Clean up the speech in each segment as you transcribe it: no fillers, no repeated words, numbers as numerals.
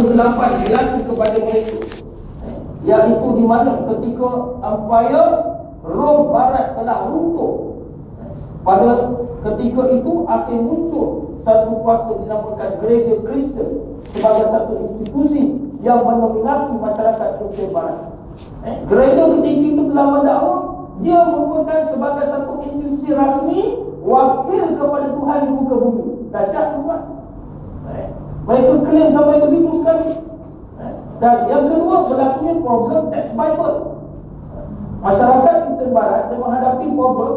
kegelapan berlaku kepada mereka, iaitu di mana ketika Empire Rom Barat telah runtuh. Pada ketika itu akhir muncul satu kuasa dinamakan Gereja Kristen sebagai satu institusi yang mendominasi masyarakat Kristen Barat. Gereja ketika itu telah mendakwa dia merupakan sebagai satu institusi rasmi wakil kepada Tuhan di muka bumi. Dahsyat tuan. Mereka klaim sampai begitu sekali. Dan yang kedua, berlakunya problem teks Bible. Masyarakat Kristen Barat dia menghadapi problem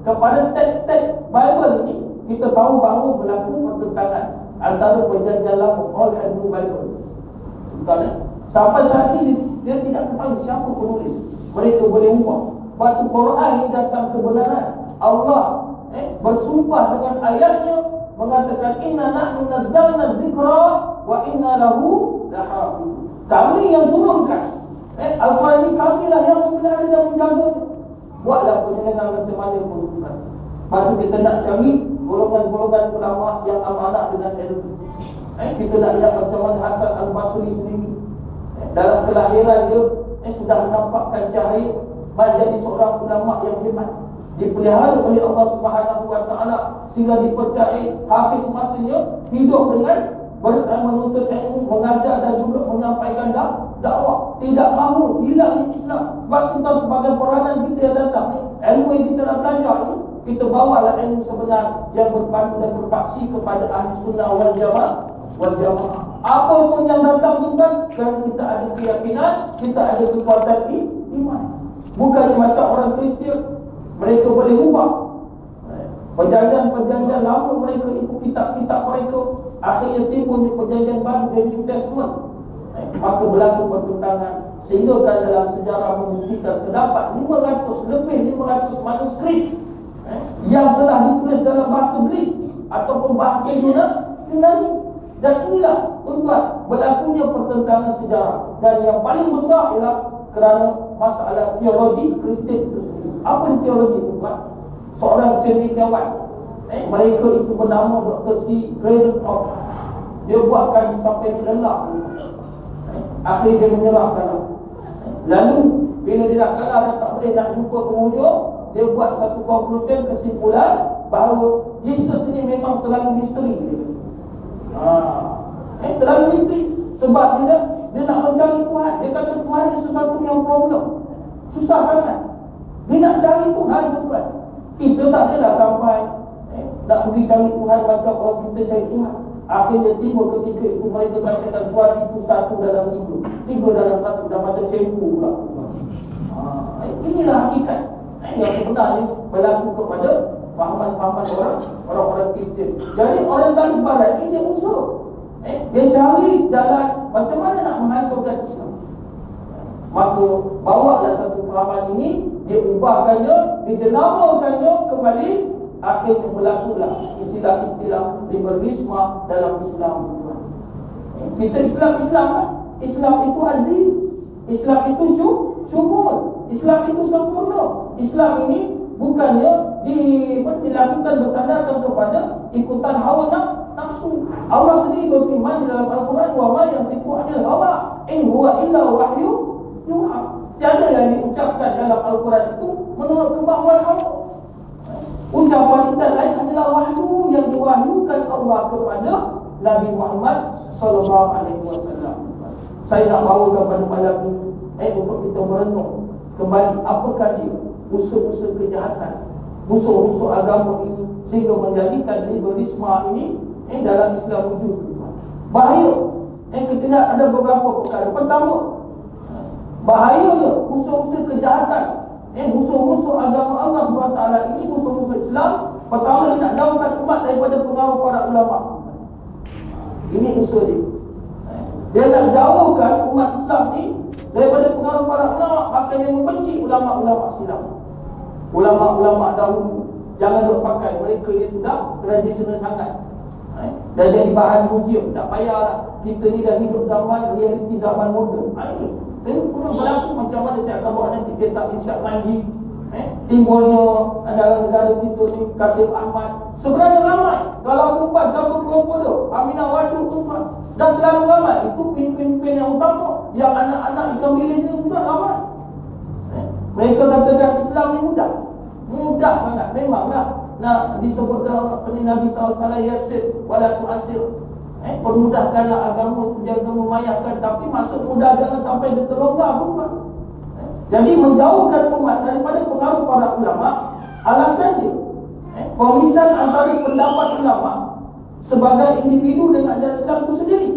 kepada teks-teks Bible ini. Kita tahu bahawa berlaku pertentangan antara perjanjian lama, Old and New Bible. Sampai saat ini dia tidak tahu siapa penulis. Mereka boleh ubah. Baca Quran ini datang kebenaran. Allah bersumpah dengan ayatnya mengatakan inna nahnu nazzalna dzikra wa inna lahu lahafizun. Kami yang turunkan Al-Quran ini, kamilah yang memelihara dan menjaga. Buatlah penyelenggaraan macam mana pun. Lepas tu kita nak cari golongan-golongan ulama yang amanah dengan ilmu. Kita nak lihat macam mana Hasan Al-Basri sendiri dalam kelahiran dia sudah menampakkan cahaya menjadi seorang ulama yang hebat, dipelihara oleh Allah Subhanahu Wa Taala sehingga dipercayai hafiz masanya hidup dengan menuntut ilmu, mengajar dan juga menyampaikan dakwah. Tidak mahu hilang di Islam. Sebab kita sebagai peranan kita yang datang ni, ilmu yang kita nak belajar ni, kita bawalah ilmu sebenar yang berpandu dan berpaksi kepada ahli sunnah wal jamaah. Apa pun yang datang tuan, kerana kita ada keyakinan, kita ada kekuatan iman. Bukan macam orang Kristian, mereka boleh ubah perjanjian lama mereka, ikut kitab-kitab mereka, akhirnya timbul perjanjian baru dari New Testament. Maka berlaku pertentangan sehingga kan dalam sejarah membuktikan terdapat 500 manuskrip yang telah ditulis dalam bahasa Greek ataupun bahasa Yunani. Dan inilah tuan berlakunya pertentangan sejarah. Dan yang paling besar ialah kerana masalah teologi Kristian itu sendiri. Apa teologi tuan? Seorang cendekiawan, mereka itu bernama Dr. C. Craddock. Dia buatkan sampai lelah. Akhirnya dia menyerah. Lalu bila dia dah kalah dan tak boleh nak jumpa penghujung, dia buat satu conclusion, kesimpulan bahawa Yesus ini memang terlalu misteri. Terlalu misteri. Sebab dia nak mencari Tuhan. Dia kata Tuhan ni sesuatu yang problem, susah sangat. Dia nak cari Tuhan tuan. Kita tak adalah sampai nak pergi cari Tuhan macam orang kita cari Tuhan. Akhirnya timbul ketika itu mereka katakan Tuhan itu satu dalam tiga dalam satu, dah macam sempu pula. Inilah hakikat yang sebenarnya berlaku kepada fahaman-fahaman orang-orang Kristian. Jadi orientalis barat ini dia usaha, dia cari jalan macam mana nak menghancurkan Islam. Maka bawalah satu fahaman ini, dia ubahkannya, dijenamakannya kembali. Akhirnya berlakulah istilah-istilah liberalisme dalam Islam. Kita Islam kan? Islam itu adil, Islam itu syumul, Islam itu sempurna. Islam ini bukannya dilakukan bersandarkan kepada ikutan hawa nafsu. Allah sendiri berfirman di dalam Al-Quran, wa ma yantiqu 'anil hawa in huwa illa wahyu yuha. Tiada yang diucapkan dalam Al-Quran itu menurut kemauan hawa. Ucapan kita lain adalah wahyu yang diwahyukan Allah kepada Nabi Muhammad SAW. Saya nak bawakan pada malam ini untuk kita merenung kembali apakah dia usaha-usaha kejahatan, musuh-musuh agama ini sehingga menjadikan liberalisme ini dalam Islam wujud. Bahaya. Kita lihat ada beberapa perkara. Pertama, bahayanya usaha-usaha kejahatan, musuh-musuh agama Allah SWT ini, musuh-musuh Islam. Pertama, dia nak jauhkan umat daripada pengaruh para ulama. Ini usaha dia. Dia nak jauhkan umat Islam ni daripada pengaruh para ulama. Maka dia membenci ulama-ulama Islam. Ulama-ulama dahulu jangan duk pakai, mereka ni sudah tradisional sangat. Dah jadi bahan museum. Tak payahlah, kita ni dah hidup zaman realiti, zaman moden. Ini kurang berlaku macam mana saya akan bawa nanti kisah Irsyad Manji, timbulnya dalam negara kita ni Kasim Ahmad. Sebenarnya ramai. Kalau 4 siapa kelompok dia, Aminah Wadud tu, Dan terlalu ramai. Itu pimpin-pimpin yang utama. Yang anak-anak ikan bilis ni juga ramai. Mereka katakan Islam ni mudah. Mudah sangat. Memanglah nak disebut dalam Nabi SAW, Yasir wala tu'asir. Permudahkanlah agama, jaga memayakan. Tapi maksud mudah jangan sampai dia terlonggar pun. Jadi menjauhkan umat daripada pengaruh para ulama. Alasan dia pemisah antara pendapat ulama sebagai individu dengan ajaran Islam itu sendiri.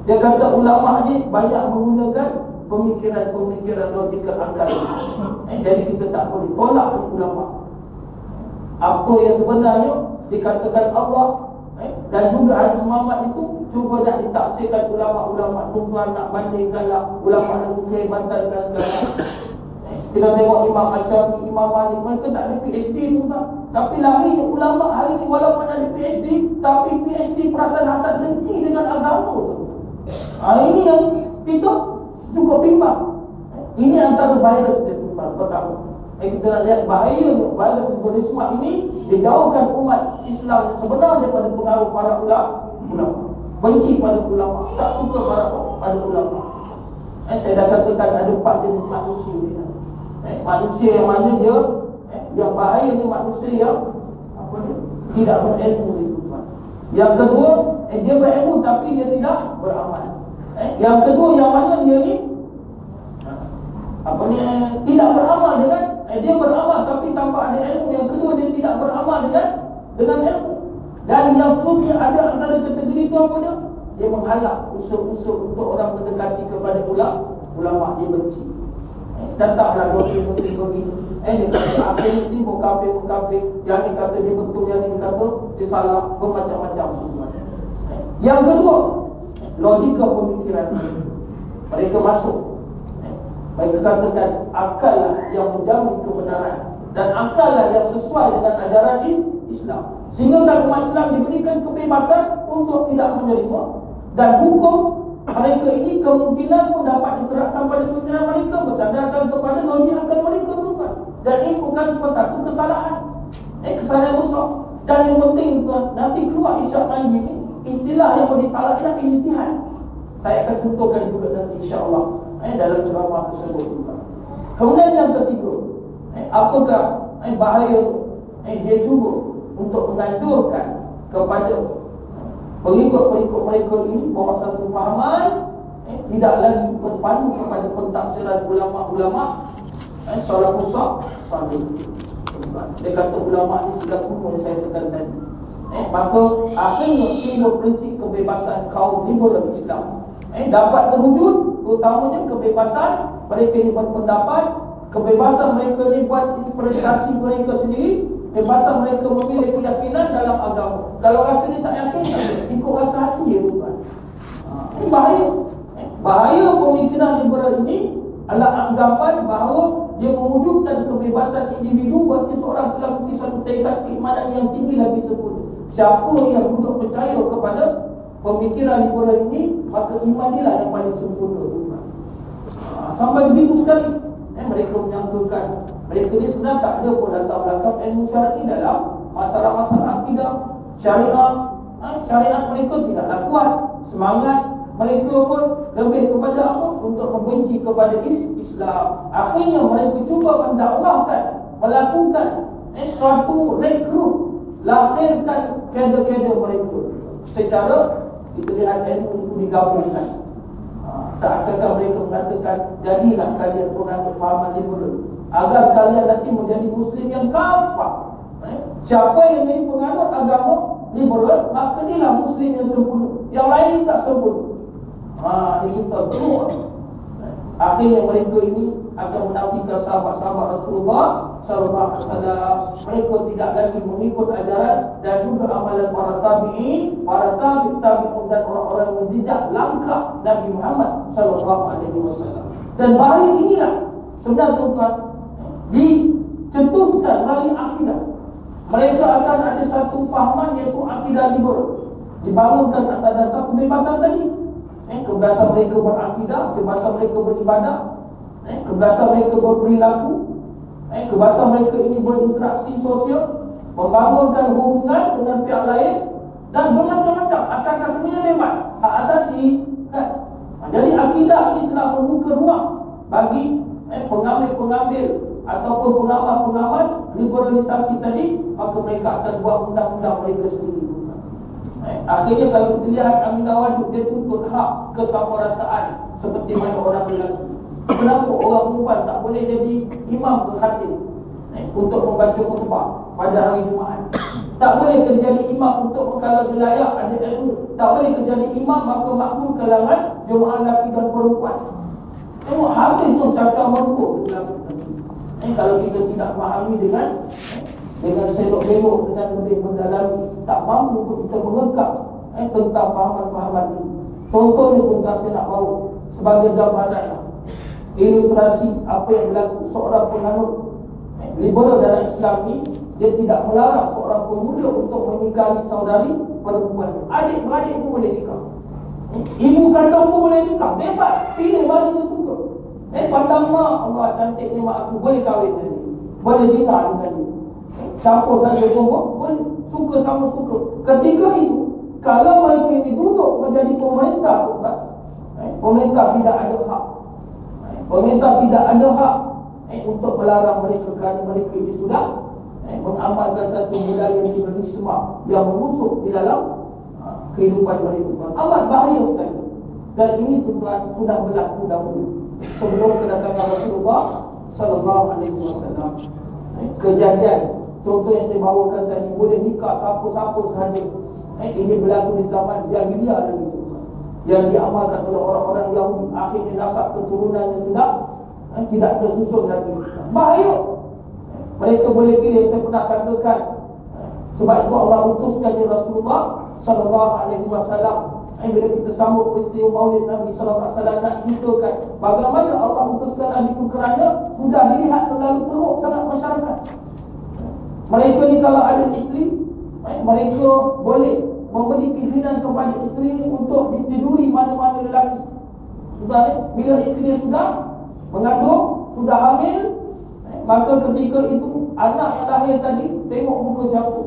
Dia kata ulama ni banyak menggunakan pemikiran-pemikiran logika akal. Jadi kita tak boleh tolak ulama. Apa yang sebenarnya dikatakan Allah dan juga hadis Muhammad itu cuba nak ditafsirkan ulama-ulama. Tuan nak bandingkanlah ulama dengan kehebatan dan segala. Kita tengok Imam Asy-Syafi'i, Imam Malik, mereka tak ada PhD pun tak. Tapi lari ulama hari ni walaupun ada PhD, tapi PhD perasaan hasad dengki dengan agama tu. Ini yang kita juga bimbang. Ini antara virus dia tuan pertama. Kita nak lihat bahaya virus terorisme ini dijauhkan umat Islam sebenarnya daripada pengaruh para ulama. Benci pada ulama, tak suka pada ulama. Saya dah katakan ada 4 jenis manusia ni. Manusia yang mana dia yang bahaya ni manusia yang tidak berilmu itu. Yang kedua, dia berilmu tapi dia tidak beramal. Yang kedua yang mana dia ni tidak beramal dengan dia beramal tapi tanpa ada ilmu. Yang kedua dia tidak beramal dengan ilmu. Dan yang seterusnya ada antara kategori itu apa dia? Dia menghalang usul-usul untuk orang mendekati kepada ulama. Dia benci. Datanglah doktrin begini. Dia kata akhir ni mukafir. Yang ni kata dia betul, yang ni kata dia salah, bermacam-macam. Yang kedua, logika pemikiran. Mereka masuk. Mereka katakan akallah yang menjamin kebenaran dan akallah yang sesuai dengan ajaran Islam. Sehingga umat Islam diberikan kebebasan untuk tidak menerima. Dan hukum mereka ini kemungkinan pun dapat diterapkan pada pemikiran mereka bersandarkan kepada logik akal mereka tuan. Dan ini bukan satu kesalahan. Kesalahan besar. Dan yang penting tuan, nanti keluar Isyak Nabi ini istilah yang boleh disalahkan ijtihad. Saya akan sentuhkan juga nanti insya-Allah dalam ceramah tersebut tuan. Kemudian yang ketiga, apakah bahaya dia cuba untuk menganjurkan kepada pengikut-pengikut mereka ini bahawa satu fahaman tidak lagi berpandu kepada pentafsiran ulama-ulama salafus salih. Dia kata ulama ini tidak kuno saya tekan tadi. Maka akhirnya timbul prinsip kebebasan kaum liberal Islam dapat terwujud, utamanya kebebasan mereka ini berpendapat, kebebasan mereka ini buat interpretasi mereka sendiri, kebebasan mereka memilih keyakinan dalam agama. Kalau rasa dia tak yakin, ikut rasa hati dia tuan. Ini bahaya. Bahaya pemikiran liberal ini adalah anggapan bahawa dia mewujudkan kebebasan individu berarti seorang telah memiliki satu tingkat keimanan yang tinggi lagi sempurna. Siapa yang duduk percaya kepada pemikiran liberal ini, maka iman dia lah yang paling sempurna tuan. Sampai begitu sekali. Mereka menyangkakan mereka ni sebenarnya tak ada pun latar belakang ilmu syar'i dalam masalah-masalah akidah syariah. Syariat mereka tidaklah kuat. Semangat mereka pun lebih kepada apa? Untuk membenci kepada Islam. Akhirnya mereka cuba mendakwahkan, melakukan suatu rekrut, lahirkan kader-kader mereka secara kita lihat ilmu itu digabungkan. Seakan-akan mereka mengatakan jadilah kalian penganut fahaman liberal agar kalian nanti menjadi Muslim yang kafah. Siapa yang jadi penganut agama liberal, maka dialah Muslim yang sempurna. Yang lain ini tak sempurna. Ini kita keluar. Akhirnya mereka ini akan menafikan sahabat-sahabat Rasulullah sallallahu alaihi wasallam. Mereka tidak lagi mengikut ajaran dan juga amalan para tabi'in, para tabi'un dan orang-orang yang menjejak langkah Nabi Muhammad sallallahu alaihi wasallam. Dan bahaya inilah sebenarnya tuan dicetuskan melalui akidah. Mereka akan ada satu fahaman iaitu akidah liberal. Dibangunkan atas dasar kebebasan tadi. Kebebasan mereka berakidah, kebebasan mereka beribadah, kebebasan mereka berperilaku, kebebasan mereka ini berinteraksi sosial, membangunkan hubungan dengan pihak lain, dan bermacam-macam, asalkan semuanya bebas, hak asasi kan. Jadi akidah ini telah membuka ruang bagi pengambil-pengambil ataupun pengamal-pengamal liberalisasi tadi, maka mereka akan buat undang-undang mereka sendiri. Akhirnya kalau kita lihat Amin Awad, dia tuntut hak kesamarataan seperti mana orang lelaki. Kenapa orang perempuan tak boleh jadi imam ke khatib untuk membaca khutbah pada hari Jumaat? Tak boleh terjadi imam untuk perkara wilayah ada ilmu. Tak boleh terjadi imam maka makmum kalangan jemaah lelaki dan perempuan. Tengok habis tu cacat merukuk. Kalau kita tidak memahami dengan selok-belok, dengan lebih mendalami, tak mampu untuk kita mengekang tentang fahaman-fahaman ini. Contohnya tuan-tuan, saya nak bawa sebagai gambaran ilustrasi apa yang berlaku. Seorang penganut liberal dalam Islam ini, dia tidak melarang seorang pemuda untuk menikahi saudari perempuan. Adik-beradik pun boleh nikah, ibu kandung pun boleh nikah, bebas, pilih mana dia suka. Pandang mak, Allah cantik ni mak aku, boleh kahwin dengan dia, boleh zina dengan dia, campur saja semua, boleh, suka sama suka. Ketika itu, kalau mereka ini duduk menjadi pemerintah, pemerintah tidak ada hak. Pemerintah tidak ada hak untuk melarang mereka, kerana mereka ini sudah mengamalkan satu budaya liberalisme yang menusuk di dalam kehidupan mereka. Amat bahaya sekali. Dan ini tuan sudah berlaku dahulu sebelum kedatangan Rasulullah sallallahu alaihi wasallam. Kejadian contoh yang saya bawakan tadi, boleh nikah siapa-siapa sahaja. Ini berlaku di zaman jahiliah lagi, yang diamalkan oleh orang-orang Yahudi. Akhirnya nasab keturunannya sudah tidak tersusun lagi. Bahaya. Mereka boleh pilih. Saya pernah katakan, sebab itu Allah utuskan Rasulullah sallallahu alaihi wasallam. Bila kita sambut peristiwa Maulid Nabi sallallahu alaihi wasallam, nak ceritakan bagaimana Allah utuskan Nabi itu, kerana sudah dilihat terlalu teruk sangat masyarakat. Mereka ni kalau ada isteri, mereka boleh memberi izinan kepada isteri ini untuk ditiduri mana-mana lelaki. Sudah, bila isteri sudah mengandung, sudah hamil, maka ketika itu anak yang lahir tadi, tengok muka siapa,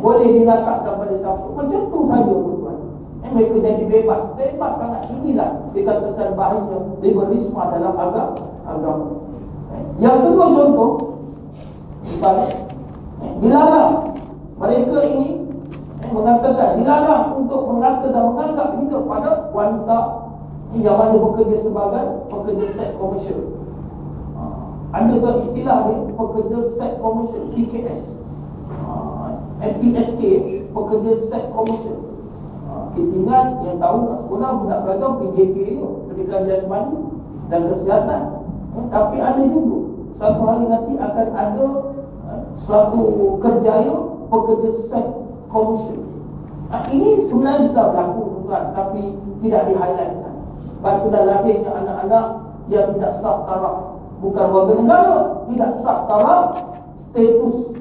boleh dinasabkan pada siapa. Macam tu saja tuan-tuan. Mereka jadi bebas. Bebas sangat. Inilah dikatakan bahaya liberalisme dalam agama. Yang kedua contoh, dilarang. Mereka ini mengatakan dilarang untuk mengata dan menganggap hidup pada wanita yang mana bekerja sebagai pekerja seks komersial. Ada kan istilah ni, pekerja seks komersial, PKS, PSK, pekerja seks komersial. Kita ingat, yang tahu kat sekolah budak belajar PJK tu, pendidikan jasmani dan kesihatan. Tapi ada juga satu hari nanti akan ada suatu kerjaya pekerja seks komersial. Ini sebenarnya sudah berlaku tuan, tapi tidak di-highlightkan. Itulah lahirnya anak-anak yang tidak sah taraf, bukan warga negara, tidak sah taraf, status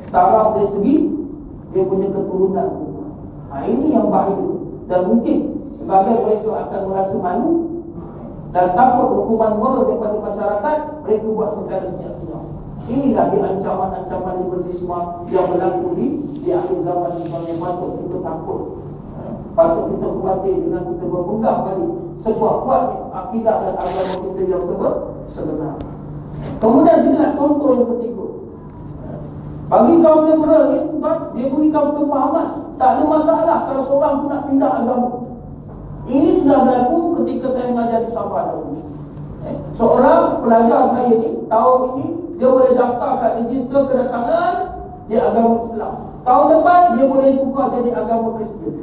taraf dari segi dia punya keturunan. Ini yang bahaya. Dan mungkin sebagai mereka akan merasa malu dan takut hukuman moral daripada masyarakat, mereka buat secara senyap-senyap. Inilah di ancaman-ancaman liberalisme yang berlaku di akhir zaman yang patut kita takut. Patut kita khawatir dengan kita berpegang pada sebuah kuat akidah dan agama kita yang sebenar. Kemudian kita nak contoh yang ketiga. Bagi kaum liberal ni, dia berikan pemahaman tak ada masalah kalau seorang tu nak pindah agama. Ini sudah berlaku ketika saya mengajar di Sabah dahulu. Seorang pelajar saya ni, tahun ini dia boleh daftar kat register kedatangan dia agama Islam. Tahun depan dia boleh tukar jadi agama Kristian.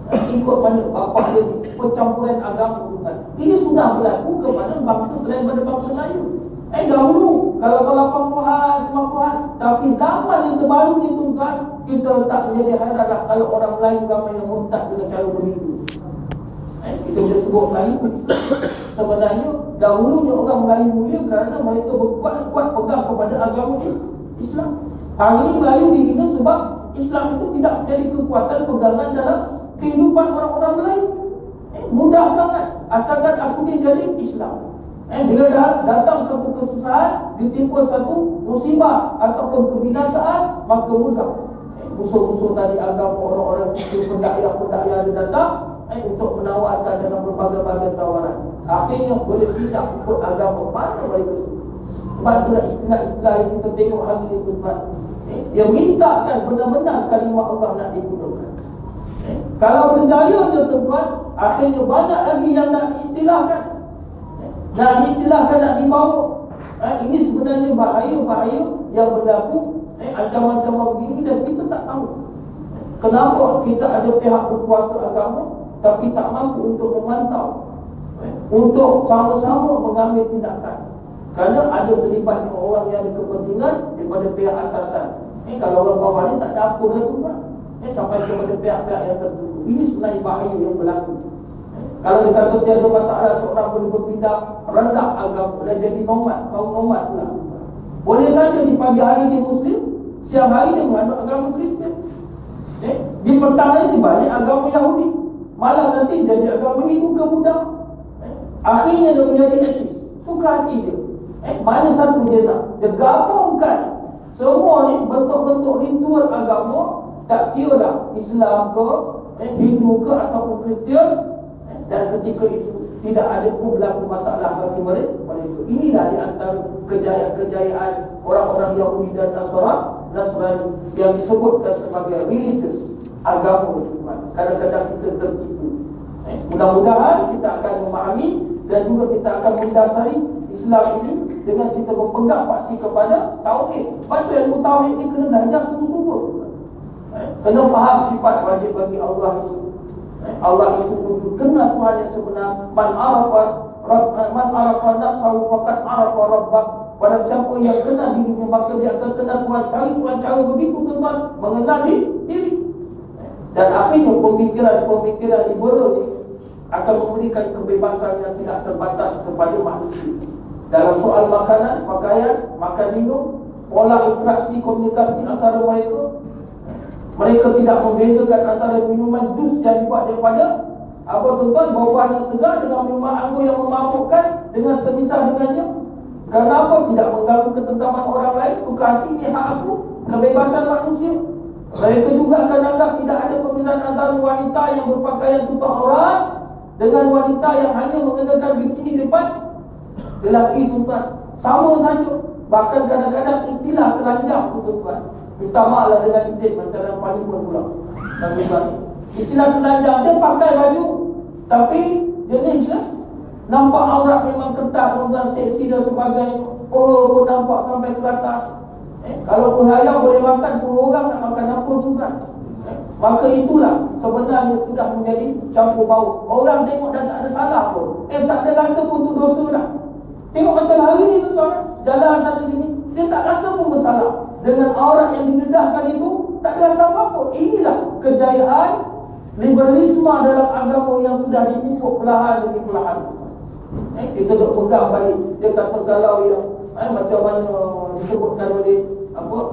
Ikut mana bapak dia ni, pencampuran agama bukan. Ini sudah berlaku kepada bangsa selain pada bangsa lain. Dahulu kalau 80-an, 90-an, tapi zaman yang terbaru ni tuan, kita tak menjadi hairanlah kalau orang lain ramai yang murtad dengan cara begitu. Kita boleh sebut Melayu. Sebenarnya dahulunya orang Melayu mulia kerana mereka berkuat pegang kepada agama Islam. Hari ini Melayu dihina sebab Islam itu tidak menjadi kekuatan pegangan dalam kehidupan orang-orang Melayu. Mudah sangat, asalkan aku ni jadi Islam. Bila datang satu kesusahan, ditimpa satu musibah ataupun kebinasaan, maka mudah. musuh-musuh tadi agama, orang-orang itu pendakwa-pendakwa dia datang untuk menawarkan dengan berbagai-bagai tawaran. Akhirnya boleh tidak ikut agama mana mereka suka. Sebab itulah istilah-istilah yang kita tengok hari ini tuan. Dia minta kan benar-benar kalimah Allah nak digunakan. Kalau berjaya je tuan, akhirnya banyak lagi yang nak diistilahkan. Nak diistilahkan, nak dibawa. Ini sebenarnya bahaya-bahaya yang berlaku, ancaman-ancaman begini dan kita tak tahu. Kenapa kita ada pihak berkuasa agama tapi tak mampu untuk memantau, untuk sama-sama mengambil tindakan. Kerana ada terlibat orang yang ada kepentingan daripada pihak atasan. Kalau orang bawah ni tak ada apa dah tu kan. Sampai kepada pihak-pihak yang tertentu. Ini sebenarnya bahaya yang berlaku. Kalau dia kata tiada masalah, seorang boleh berpindah rendah agama dan jadi nomad, kaum nomad pula. Boleh saja di pagi hari dia Muslim, siang hari dia menganut agama Kristian. Di petang ni balik agama Yahudi, malam nanti jadi agama Hindu ke Buddha. Akhirnya dia menjadi etis. Suka hati dia. Mana satu dia nak? Dia gabungkan semua ni bentuk-bentuk ritual agama, tak kira dah Islam ke, Hindu ke ataupun Kristian. Dan ketika itu tidak ada pun berlaku masalah bagi mereka. Inilah di antara kejayaan orang-orang Yahudi dan Nasrani yang disebutkan sebagai religious agama. Kadang-kadang kita tertipu. Mudah-mudahan kita akan memahami dan juga kita akan mendasari Islam ini dengan kita berpegang pasti kepada tauhid. Sebab ilmu tauhid ni kena belajar sungguh-sungguh. Kena faham sifat wajib bagi Allah itu. Allah itu wujud, kenal Tuhan yang sebenar. Man arafa nafsahu faqad arafa rabbah. Pada siapa yang kenal dirinya, maka dia akan kenal Tuhan. Cari Tuhan cara begitu tuan, mengenal diri. Dan akhirnya pemikiran liberal ni akan memberikan kebebasan yang tidak terbatas kepada manusia dalam soal makanan, pakaian, makan minum, pola interaksi komunikasi antara mereka. Mereka tidak membezakan antara minuman jus yang dibuat daripada tuan, buah-buahan yang segar dengan minuman anggur yang memabukkan dengan semisal dengannya. Kenapa tidak mengganggu ketentaman orang lain? Suka hati ini hak aku, kebebasan manusia. Mereka juga akan anggap tidak ada perbezaan antara wanita yang berpakaian tutup aurat dengan wanita yang hanya mengenakan bikini depan lelaki tuan. Sama saja. Bahkan kadang-kadang istilah telanjang tuan. Minta maaflah dengan izin dalam parlimen pula. Istilah telanjang, dia pakai baju tapi jenisnya nampak aurat memang ketat, dengan seksi dan sebagainya. Pun nampak sampai ke atas. Kalau penghayal boleh makan, pun orang nak makan apa tuan. Maka itulah sebenarnya sudah menjadi campur bau. Orang tengok dan tak ada salah pun. Tak ada rasa pun tu dosa dah. Tengok macam hari ni tuan, jalan sana sini, dia tak rasa pun bersalah. Dengan aurat yang didedahkan itu, tak ada rasa apa-apa. Inilah kejayaan liberalisme dalam agama yang sudah dipupuk perlahan demi perlahan. Kita duk pegang balik. Dia kata kalau yang macam mana disebutkan oleh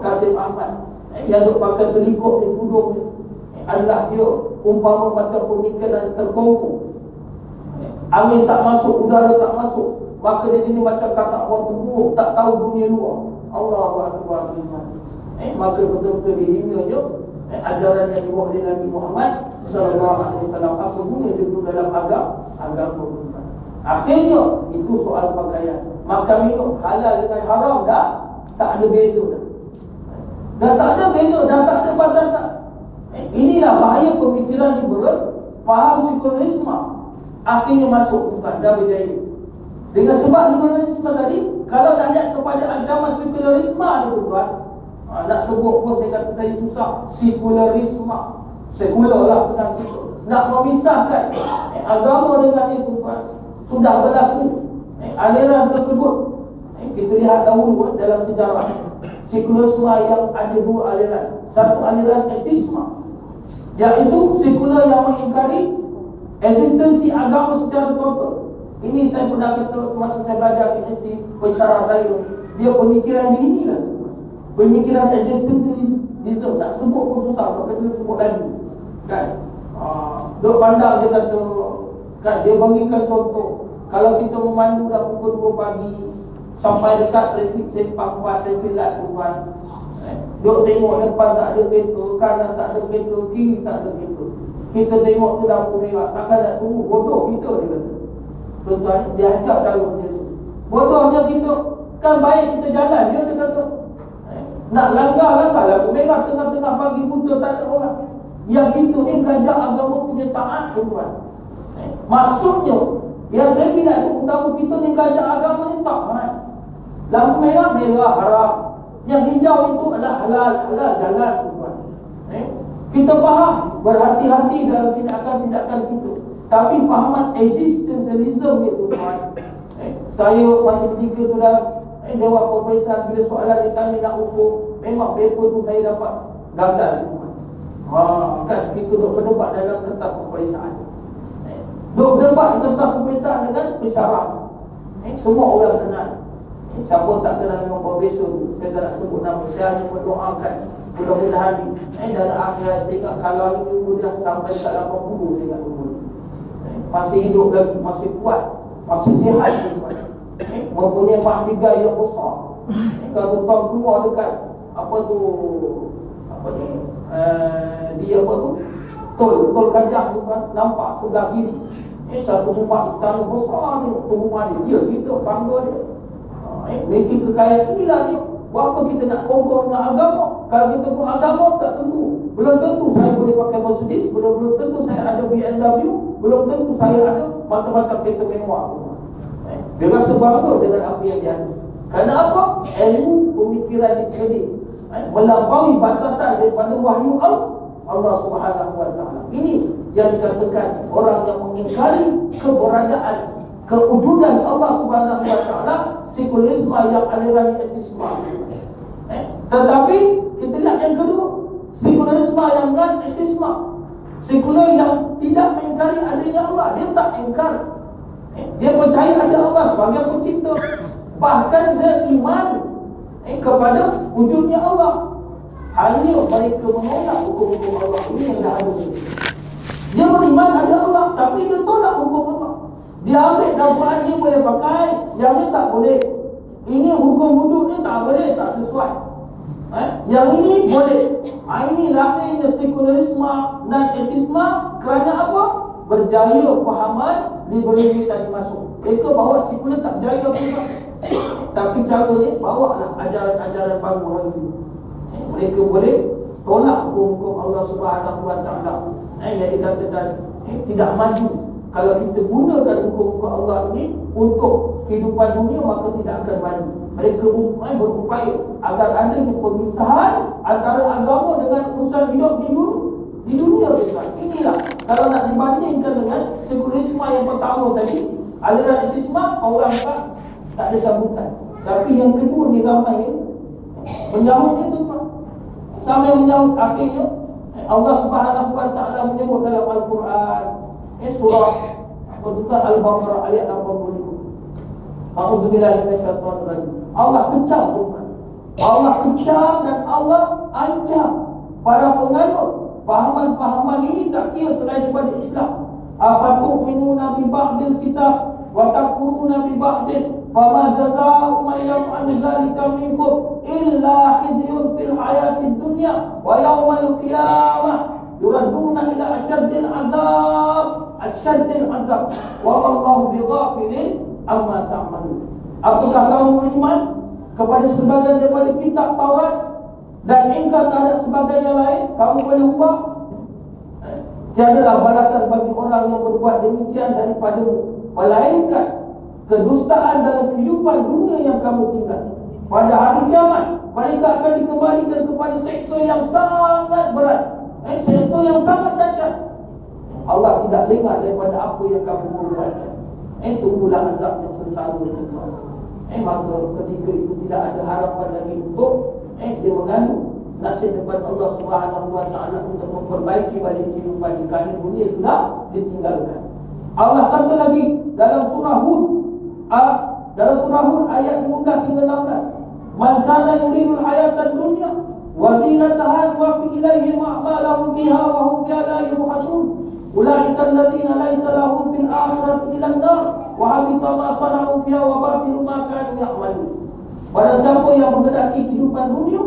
Kasim Ahmad, yang duk pakai terikut di tudung ni, adalah dia umpama macam pemikiran terkongkong. Angin tak masuk, udara tak masuk, maka dia jadi macam katak orang terburuk, tak tahu dunia luar. Allahu Akbar. Maka betul-betul dihina ajaran yang dibawa oleh Nabi Muhammad sallallahu alaihi wasallam. Apa guna itu dalam agama? Akhirnya itu soal pakaian. Makan minum halal dengan haram dah tak ada beza dah. Dah tak ada beza, dah tak ada batasan. Inilah bahaya pemikiran liberal, faham sekularisme. Akhirnya masuk tuan, dah berjaya. Dengan sebab liberalisme tadi, kalau nak lihat kepada ancaman sekularisme ni tuan, nak sebut pun saya kata tadi susah. Sekularisme, sekular lah sedang situ. Nak memisahkan agama dengan itu tuan, sudah berlaku aliran tersebut. Kita lihat dahulu dalam sejarah sekularisme yang ada dua aliran. Satu aliran etisme, iaitu sekular yang mengingkari eksistensi agama secara total. Ini saya pernah kata semasa saya belajar universiti, pensyarah saya, dia pemikiran begini lah, pemikiran existentialism. Tak sebut pun susah, tak kena sebut lagi kan. Duk pandang dia kata kan, dia bagikan contoh. Kalau kita memandu dah pukul 2 pagi sampai dekat traffic simpang 4 traffic light tuan, Duk tengok depan tak ada kereta, kanan tak ada kereta, kiri tak ada kereta. Kita tengok tu lampu merah, takkan nak tunggu, bodoh kita, dia kata. Tuan-tuan, dia ajak cara macam tu. Bodohnya kita, kan baik kita jalan, dia kata nak langgar lampu merah tengah-tengah pagi buta tak ada orang. Yang kita ni belajar agama punya taat, tuan-tuan. Maksudnya yang terpilih tu utama kita ni belajar agama ni taat. Lampu merah, merah haram. Yang hijau itu adalah halal, halal jalan, tuan-tuan. Kita faham, berhati-hati dalam tindakan-tindakan kita. Tapi fahaman existentialism ni, tuan-tuan. Saya masih ketika tu dalam Dewan Perperiksaan, bila soalan ditanya nak hukum, memang paper tu saya dapat gagal, tuan-tuan. Kan kita duk berdebat dalam kertas peperiksaan. Duk berdebat dalam kertas peperiksaan dengan pensyarah. Semua orang kenal. Siapa tak kenal dengan profesor tu, saya tak nak sebut nama. Saya hanya mendoakan mudah-mudahan dalam akhirat saya ingat kalau ini umur dah sampai kat 80, saya ingat umur masih hidup lagi, masih kuat, masih sihat, mempunyai makniga yang besar. Kalau tuan keluar dekat apa tu, apa ni, dia apa tu, tol Kajang tu kan, nampak sebelah kiri satu rumah tanah besar ni, tu rumah dia cerita bangga dia. Memiliki kekayaan inilah dia. Berapa kita nak kongkong dengan agama? Kalau kita pun agama tak tentu. Belum tentu saya boleh pakai Mercedes, belum tentu saya ada BMW, belum tentu saya ada macam-macam kereta mewah. Dia rasa bangga dengan apa yang dia ada. Kerana apa? Ilmu pemikiran dia cerdik, melampaui batasan daripada wahyu Allah Subhanahu wa taala. Ini yang dikatakan orang yang mengingkari keberadaan, kewujudan Allah Subhanahu wa taala, sekularisme yang aliran etisme. Tetapi kita lihat yang kedua, sekularisme yang non-etisme, sekular yang tidak mengingkari adanya Allah. Dia tak ingkar, dia percaya ada Allah sebagai pencipta, bahkan dia iman kepada wujudnya Allah. Hanya mereka menolak hukum-hukum Allah. Ini yang dah ada. Dia beriman ada Allah, tapi dia tolak hukum Allah. Dia ambil dalam Quran ni boleh pakai, yang ni tak boleh. Ini hukum wuduk ni tak boleh, tak sesuai. Yang ini boleh. Ini lahirnya sekularisme dan etisme. Kerana apa? Berjaya pahaman liberalisme tadi masuk. Mereka bawa sekular tak berjaya pun, tapi caranya bawa lah ajaran-ajaran baru hari ini. Mereka boleh tolak hukum-hukum Allah Subhanahu wa taala. Yang dikatakan tidak maju. Kalau kita gunakan hukum-hukum Allah ini untuk kehidupan dunia, maka tidak akan maju. Mereka berupaya agar ada pemisahan antara agama dengan urusan hidup di dunia besar. Inilah kalau nak dibandingkan dengan sekularisme yang pertama tadi, aliran etisme, orang tak ada sambutan. Tapi yang kedua ni ramai menyambut itu, sampai menyambut akhirnya Allah Subhanahu wa taala menyebut dalam Al-Quran, surah Al-Baqarah ayat 80. A'udzubillahi minasyaitonir rajim. Allah kecam, Allah kecam dan Allah ancam para penganut fahaman-fahaman ini tak kira selain daripada Islam. Afatu'minuna bi ba'dil kitab wa takfuruna bi ba'din, fama jazaa'u man yaf'al dzalika minkum illa khizyun fil hayatid dunya wa yaumal qiyamah yuraduna ila asyaddil azab wa wallahu bighafilin amma ta'malun. Apakah kamu beriman kepada sebagian daripada kitab Taurat dan ingkar terhadap sebagian yang lain? Kamu boleh ubah? Tiadalah balasan bagi orang yang berbuat demikian daripadamu, melainkan kedustaan dalam kehidupan dunia yang kamu tinggal. Pada hari kiamat mereka akan dikembalikan kepada seksa yang sangat berat, seksa yang sangat dahsyat. Allah tidak lengah daripada apa yang kamu perbuat. Tunggulah azab yang sengsara itu. Maka ketika itu tidak ada harapan lagi untuk dia mengandung nasib daripada Allah Subhanahu wa taala untuk memperbaiki balik kehidupan di kerana dunia sudah ditinggalkan. Allah kata lagi dalam surah Hud, ayat 15 hingga 16, man kana yuridul hayatad dunya wa zinataha wa fi ilayhi ma'malahum fiha wa hum la yuhadun ulaika alladziina laysa lahum fil akhirati illa an-nar wa habita ma sana'u fiha wa batilu ma kanu ya'malun. Barang siapa yang menghendaki kehidupan dunia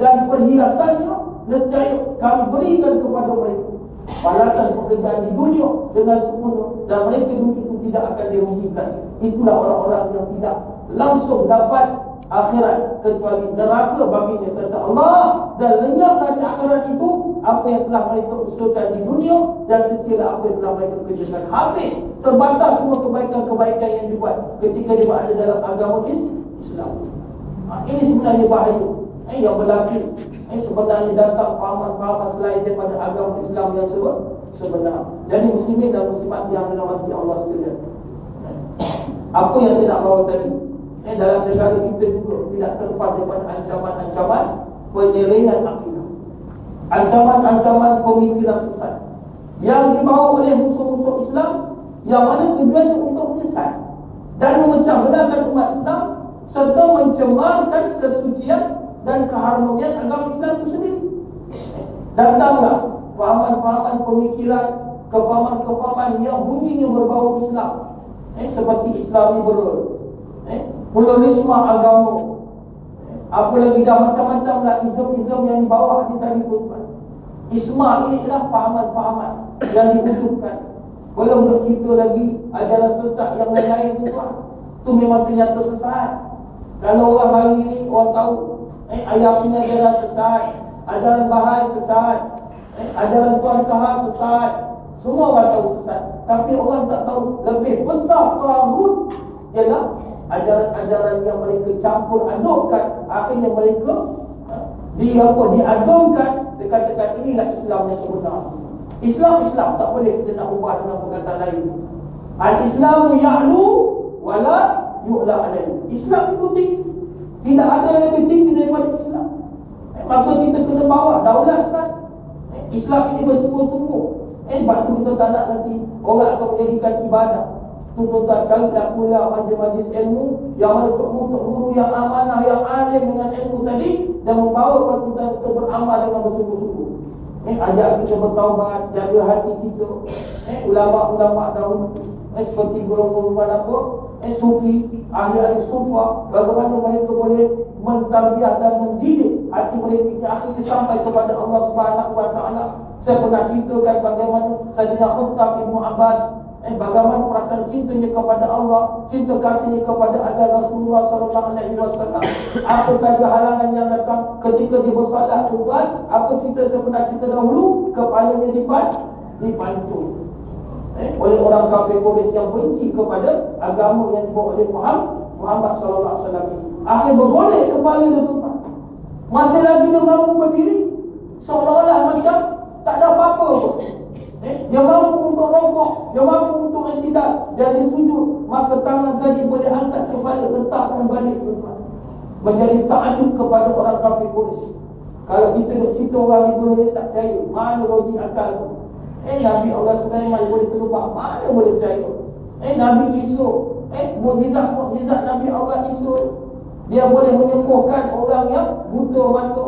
dan perhiasannya, nescaya kami berikan kepada mereka balasan pekerjaan di dunia dengan sempurna, dan mereka itu tidak akan dirugikan. Itulah orang-orang yang tidak langsung dapat akhirat kecuali neraka baginya, kata Allah. Dan lenyaplah di akhirat itu apa yang telah mereka usulkan di dunia dan sesila apa yang telah mereka kerjakan. Habis, terbatas semua kebaikan-kebaikan yang dibuat ketika dia berada dalam agama Islam. Ini sebenarnya bahaya yang berlaku. Sebenarnya datang fahaman-fahaman selain daripada agama Islam yang sebenar. Jadi muslimin dan muslimat yang dirahmati Allah sekalian, apa yang saya nak bawa tadi, dalam negara kita juga tidak terlepas daripada ancaman-ancaman penyelewengan akidah, ancaman-ancaman pemikiran sesat yang dibawa oleh musuh-musuh Islam, yang mana tujuannya untuk menyesat dan memecah belahkan umat Islam serta mencemarkan kesucian dan keharmonian agama Islam itu sendiri. Datanglah fahaman-fahaman pemikiran, kefahaman-kefahaman yang bunyinya berbau Islam, seperti Islam liberal, pluralisme agama, apa lagi dah macam-macam lah izm-izm yang dibawa di tadi tuan. Isma ini adalah fahaman-fahaman yang diwujudkan. Belum nak cerita lagi ajaran sesat yang lain-lain tuan. Itu memang ternyata sesat. Kalau orang hari ini orang tahu ayat punya ajaran sesat, ajaran Bahai sesat, ajaran Tuan Kahar sesat, semua orang tahu sesat. Tapi orang tak tahu lebih besar taghut ialah ajaran-ajaran yang mereka campur adukkan. Akhirnya mereka diadungkan, dikatakan inilah Islam yang sebenar. Islam tak boleh kita nak ubah dengan perkataan lain. Al-Islamu ya'lu wala yu'la alaihi. Islam itu tinggi, tidak ada yang lebih tinggi daripada Islam. Maka kita kena bawa daulatkan Islam ini bersungguh-sungguh. Sebab tu kita tak nak nanti orang akan menjadikan ibadah. Tuan-tuan carilah pula majlis-majlis ilmu yang mana guru yang amanah, yang alim dengan ilmu tadi, dan membawa kita untuk beramal dengan bersungguh-sungguh. Ajak kita bertaubat, jaga hati kita. Ulama-ulama dahulu seperti golongan apa, sufi, ahli-ahli sufa, bagaimana mereka boleh mentarbiyah dan mendidik hati mereka akhirnya sampai kepada Allah Subhanahu wa taala. Saya pernah ceritakan bagaimana Sayyidina Khattab Ibnu Abbas, bagaimana perasaan cintanya kepada Allah, cinta kasihnya kepada ajaran Rasulullah sallallahu alaihi wasallam. Apa saja halangan yang datang ketika dia bersolat, tuan, apa cerita saya pernah cerita dahulu, kepalanya dipantul oleh orang kafir Quraisy yang benci kepada agama yang dibawa oleh Muhammad sallallahu alaihi wasallam. Akhir bergolek kepala dia, tuan. Masih lagi dia mampu berdiri seolah-olah macam tak ada apa-apa pun. Dia mampu untuk rokok, dia mampu untuk i'tidal, dan dia sujud, maka tangan tadi boleh angkat kepala, letakkan balik, tuan. Menjadi takjub kepada orang kafir Quraisy. Kalau kita nak cerita orang liberal ni tak percaya, mana logik akal tu? Nabi Allah Sulaiman boleh terlupa, mana boleh percaya? Nabi Yusuf, mukjizat Nabi Allah Yusuf, dia boleh menyembuhkan orang yang buta mata,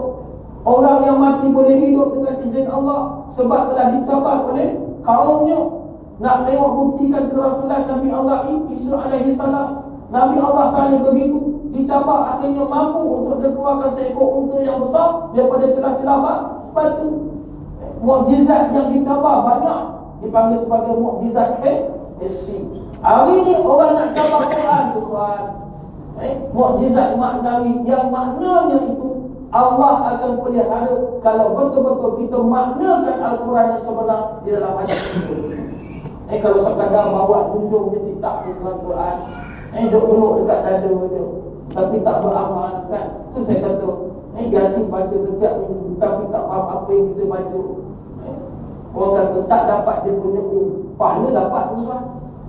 orang yang mati boleh hidup dengan izin Allah, sebab telah dicabar oleh kaumnya. Nak tengok buktikan kerasulan Nabi Allah Isa alaihi salam, Nabi Allah salih begitu, dicabar, akhirnya mampu untuk dikeluarkan seekor unta yang besar daripada celah-celah batu. Mukjizat yang dicabar banyak, dipanggil sebagai mukjizat Hesi. Hari ni orang nak cabar Quran, tuan. Mukjizat maknawi yang maknanya itu Allah akan pelihara kalau betul-betul kita maknakan Al-Quran yang sebenar di dalam hadis itu. Kalau sekadar bawa tunjuk je kitab dengan Quran, duk duduk dekat dada dia, tapi tak beramal, kan? Tu saya kata, biasa baca setiap minggu tapi tak faham apa yang kita baca. Orang kata tak dapat dia punya pahala, dapat tuan.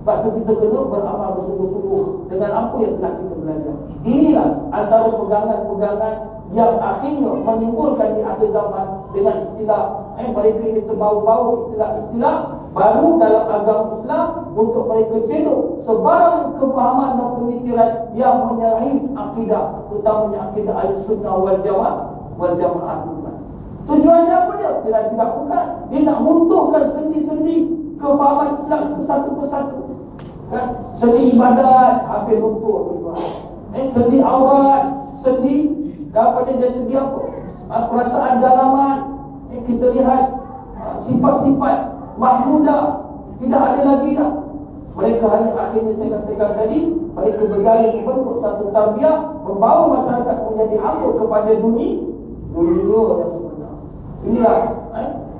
Sebab tu kita kena beramal bersungguh-sungguh dengan apa yang telah kita belajar. Inilah antara pegangan-pegangan yang akhirnya menimbulkan di akhir zaman dengan istilah mereka ini terbau-bau istilah-istilah baru dalam agama Islam untuk mereka cedok sebarang kefahaman dan pemikiran yang menyalahi akidah, terutamanya akidah Ahlussunnah wal Jamaah. Tujuannya apa dia? Tidak bukan dia nak runtuhkan sendi-sendi kefahaman Islam itu satu persatu. Kan? Sendi ibadat habis runtuh, tuan. Sendi awal, sendi daripada dia sendi apa? perasaan dalaman. Kita lihat sifat-sifat mahmudah tidak ada lagi dah. Mereka hanya akhirnya saya katakan tadi, mereka berjaya membentuk satu tarbiyah, membawa masyarakat menjadi hamba kepada dunia yang sebenar. Inilah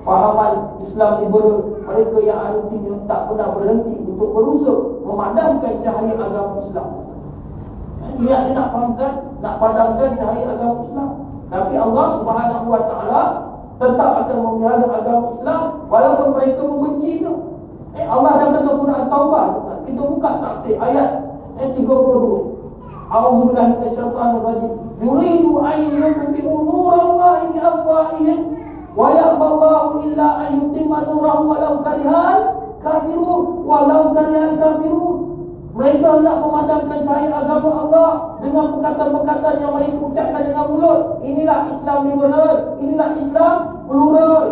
fahaman Islam liberal, mereka yang artinya tak pernah berhenti untuk berusaha memadamkan cahaya agama Islam. Dia nak fahamkan, nak padamkan cahaya agama Islam. Tapi Allah Subhanahu Wa Taala tetap akan memelihara agama Islam walaupun mereka membenci itu. Allah dah kata surah At-Taubah. Kita buka tafsir ayat 32. A'udzubillahi minasyaitanir rajim. Yuridu an yutfi'u nurallahi bi afwahihim wa ya'ballahu illa an yutimma nurahu walau karihal kafirun walau karihal kafirun. Mereka hendak memadamkan cahaya agama Allah dengan perkataan-perkataan yang mereka ucapkan dengan mulut. Inilah Islam liberal, inilah Islam plural.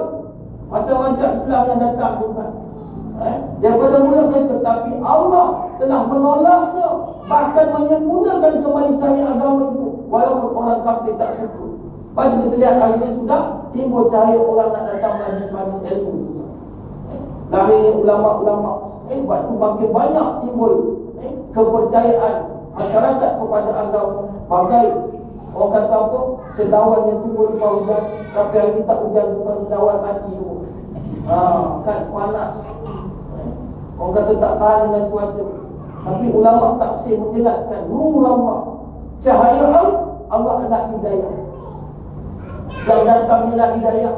Macam-macam Islam yang datang tuan. Daripada mula mereka, tapi Allah telah menolaknya, bahkan menyempurnakan kembali cahaya agama itu walaupun orang kafir tak suka. Lepas kita lihat hari ini sudah timbul cahaya orang nak datang majlis-majlis ilmu. Lahirnya ulama-ulama. Waktu makin banyak timbul kepercayaan masyarakat kepada agama. Bagai orang kata apa, sedawan yang tumbuh di bawah hujan, tapi hari ini tak hujan, bukan sedawan mati semua. Kan panas. Orang kata tak tahan dengan cuaca. Tapi ulama tafsir menjelaskan nur Allah, cahaya Allah adalah hidayah. Yang datang ialah hidayah.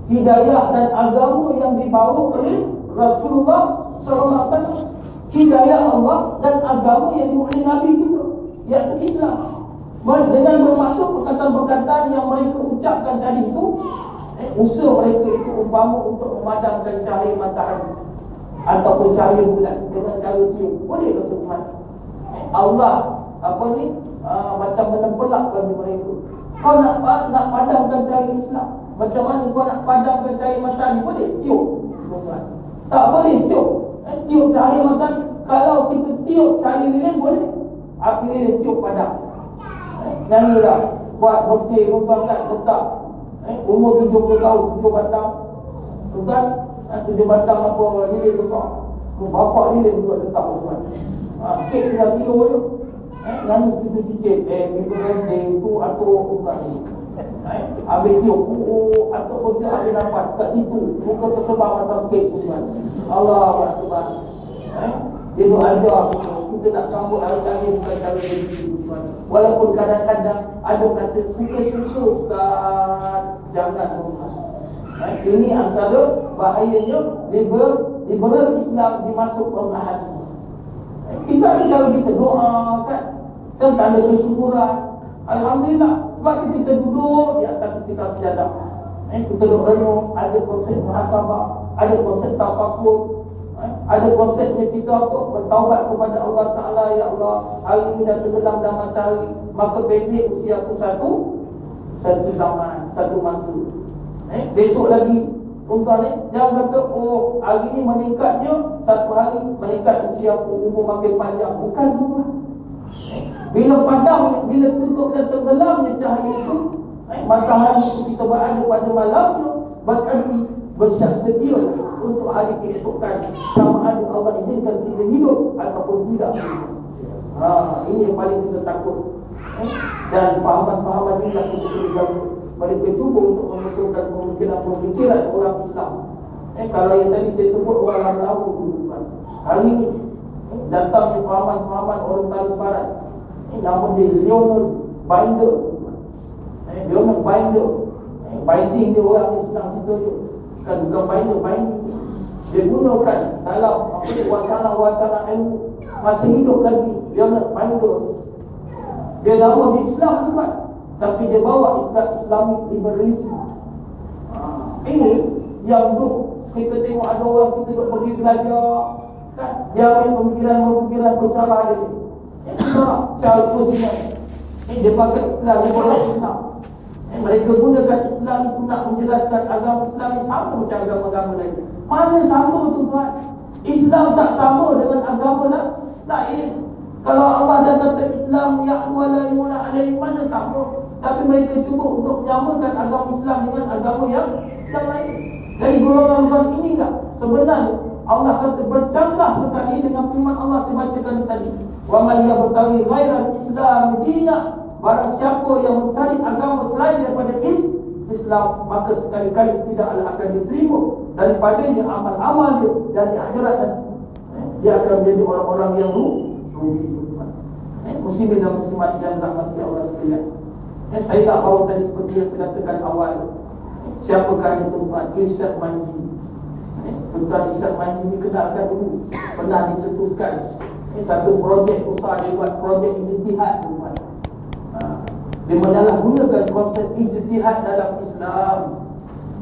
Hidayah dan agama yang dibawa oleh Rasulullah sallallahu alaihi wasallam. Hidayah Allah dan agama yang dibawa oleh Nabi kita, iaitu Islam. Dengan bermaksud perkataan-perkataan yang mereka ucapkan tadi itu, usaha mereka itu umpama untuk memadamkan cahaya matahari ataupun cahaya bulan dengan cara tiup. Boleh ke tuan? Allah macam menempelak bagi mereka. Kau nak padamkan cahaya Islam, macam mana kau nak padamkan cahaya matahari? Boleh tiup tuan? Tak boleh tiup. Tiup cahaya matahari. Kalau kita tiup cahaya lilin boleh, api lilin tiup padam. Nyanyilah buat birthday tuan kan, letak umur 70 tahun 7 batang tuan, 7 batang apa lilin besar. Bapak lilin buat letak tuan. Kek 3 kilo je. Nyanyi cicit-cicit happy birthday tu atau bukan ni. Habis tiup atau kerja ada nampak kat situ, muka tersebar atas kek tuan. Allahu Akbar. Dia tu ajar kita nak sambut hari kali bukan cara begitu tuan. Walaupun kadang-kadang ada kata suka-suka Ustaz, jangan tuan. Ini antara bahayanya liberal Islam dimasuk perlahan. Kita ada cara kita doa kan, dan tanda kesyukuran. Alhamdulillah, sebab kita duduk di atas kita sejadah. Kita duduk renung, ada konsep muhasabah, ada konsep tafakur, ada konsepnya kita apa? Bertaubat kepada Allah Ta'ala. Ya Allah, hari ini dah tenggelam dalam matahari, maka pendek usia aku satu zaman, satu masa. Besok lagi tuan jangan kata hari ini meningkatnya satu hari, meningkat usia aku, umur makin panjang. Bukan tuan. Bila padam, bila tutup dan tenggelamnya cahaya itu, matahari itu kita berada pada malamnya, berarti bersiap sedia untuk hari keesokan, sama ada Allah izinkan kita hidup ataupun tidak. Ini yang paling kita takut. Dan fahaman-fahaman ini lah kita jaga. Mereka cuba untuk memunculkan pemikiran orang Islam. Kalau yang tadi saya sebut orang Arab dulu, hari ini datangnya fahaman-fahaman orientalis barat. Nama dia Leonard Binder. Leonard Binder. Binding dia orang Islam kita je. Kan bukan binding. Dia gunakan dalam wacana-wacana ilmu masih hidup lagi. Leonard Binder. Dia nama di Islam tu kan, tapi dia bawa Islamic liberalism. Ini yang duk kita tengok ada orang kita duk pergi belajar kan, dia ambil pemikiran bersalah dia. Itu salah cara positif. Dia pakai Islam. Mereka gunakan Islam itu nak menjelaskan agama Islam ini sama macam agama-agama lain. Mana sama tuan? Islam tak sama dengan agama lain. Kalau Allah dah kata Islam ya'nu wa la yu'la alaihi, mana sama? tapi mereka cuba untuk menyamakan agama Islam dengan agama yang lain. Dari golongan ini tak sebenarnya Allah kata bercanggah sekali dengan firman Allah saya bacakan tadi. Wa may yabtaghi ghairal Islam dina, barang siapa yang mencari agama selain daripada Islam, maka sekali-kali tidaklah akan diterima daripadanya amal-amal dia, dan di akhirat dia akan menjadi orang-orang yang rugi. Muslimin dan muslimat yang dirahmati Allah sekalian. Saya tak tahu tadi seperti yang saya katakan awal, siapakah yang tuan Irsyad Manji. Tuan Irsyad Manji ini kenalkan dulu, pernah dicetuskan satu projek usaha, dia buat projek ijtihad tuan. Dia menyalahgunakan konsep ijtihad dalam Islam.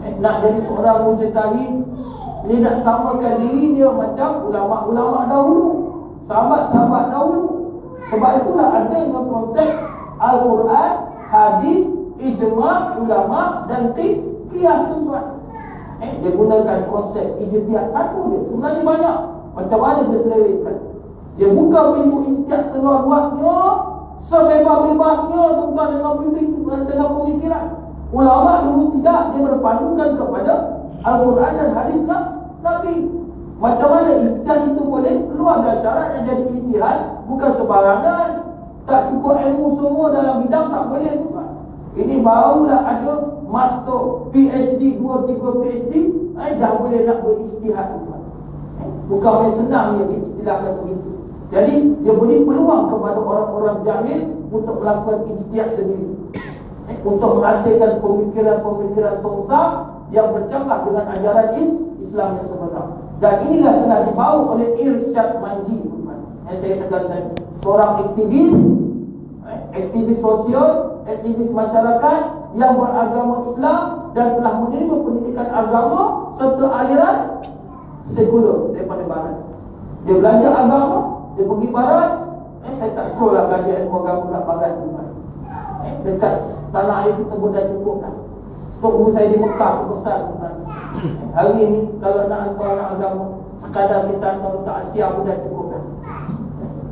Nak jadi seorang mujtahid, dia nak samakan diri dia macam ulama-ulama dahulu, sahabat-sahabat dahulu. Sebab itulah ada dengan konsep Al-Quran, hadis, ijma' ulama dan qiyas tuan. Dia gunakan konsep ijtihad satu dia. Sebenarnya banyak. Macam mana dia selewitkan? Dia buka pintu ijtihad seluas-luasnya, sebebas-bebasnya tuan dengan pemikiran. Ulama dulu tidak, dia berpandukan kepada Al-Quran dan hadis Nabi. Macam mana ijtihad itu boleh? Perlu ada syarat yang jadi ijtihad, bukan sebarangan. Tak cukup ilmu semua dalam bidang tak boleh tuan. Ini barulah ada master PhD, 2-3 PhD, dah boleh nak berijtihad tuan. Bukan boleh senang dia istilahkan begitu. Jadi dia beri peluang kepada orang-orang jahil untuk melakukan ijtihad sendiri, untuk menghasilkan pemikiran-pemikiran songsa yang bercanggah dengan ajaran Islam yang sebenar. Dan inilah telah dibawa oleh Irsyad Manji yang saya tekankan, seorang aktivis sosial, aktivis masyarakat yang beragama Islam dan telah menerima pendidikan agama serta aliran sekular daripada barat. Dia belajar agama, dia pergi barat. Saya tak sure lah belajar ilmu agama kat barat ni. Dekat tanah air kita pun dah cukup dah. Stok guru saya di Mekah tu besar. Hari ni kalau nak hantar anak agama, sekadar kita hantar untuk Asia pun dah cukup dah.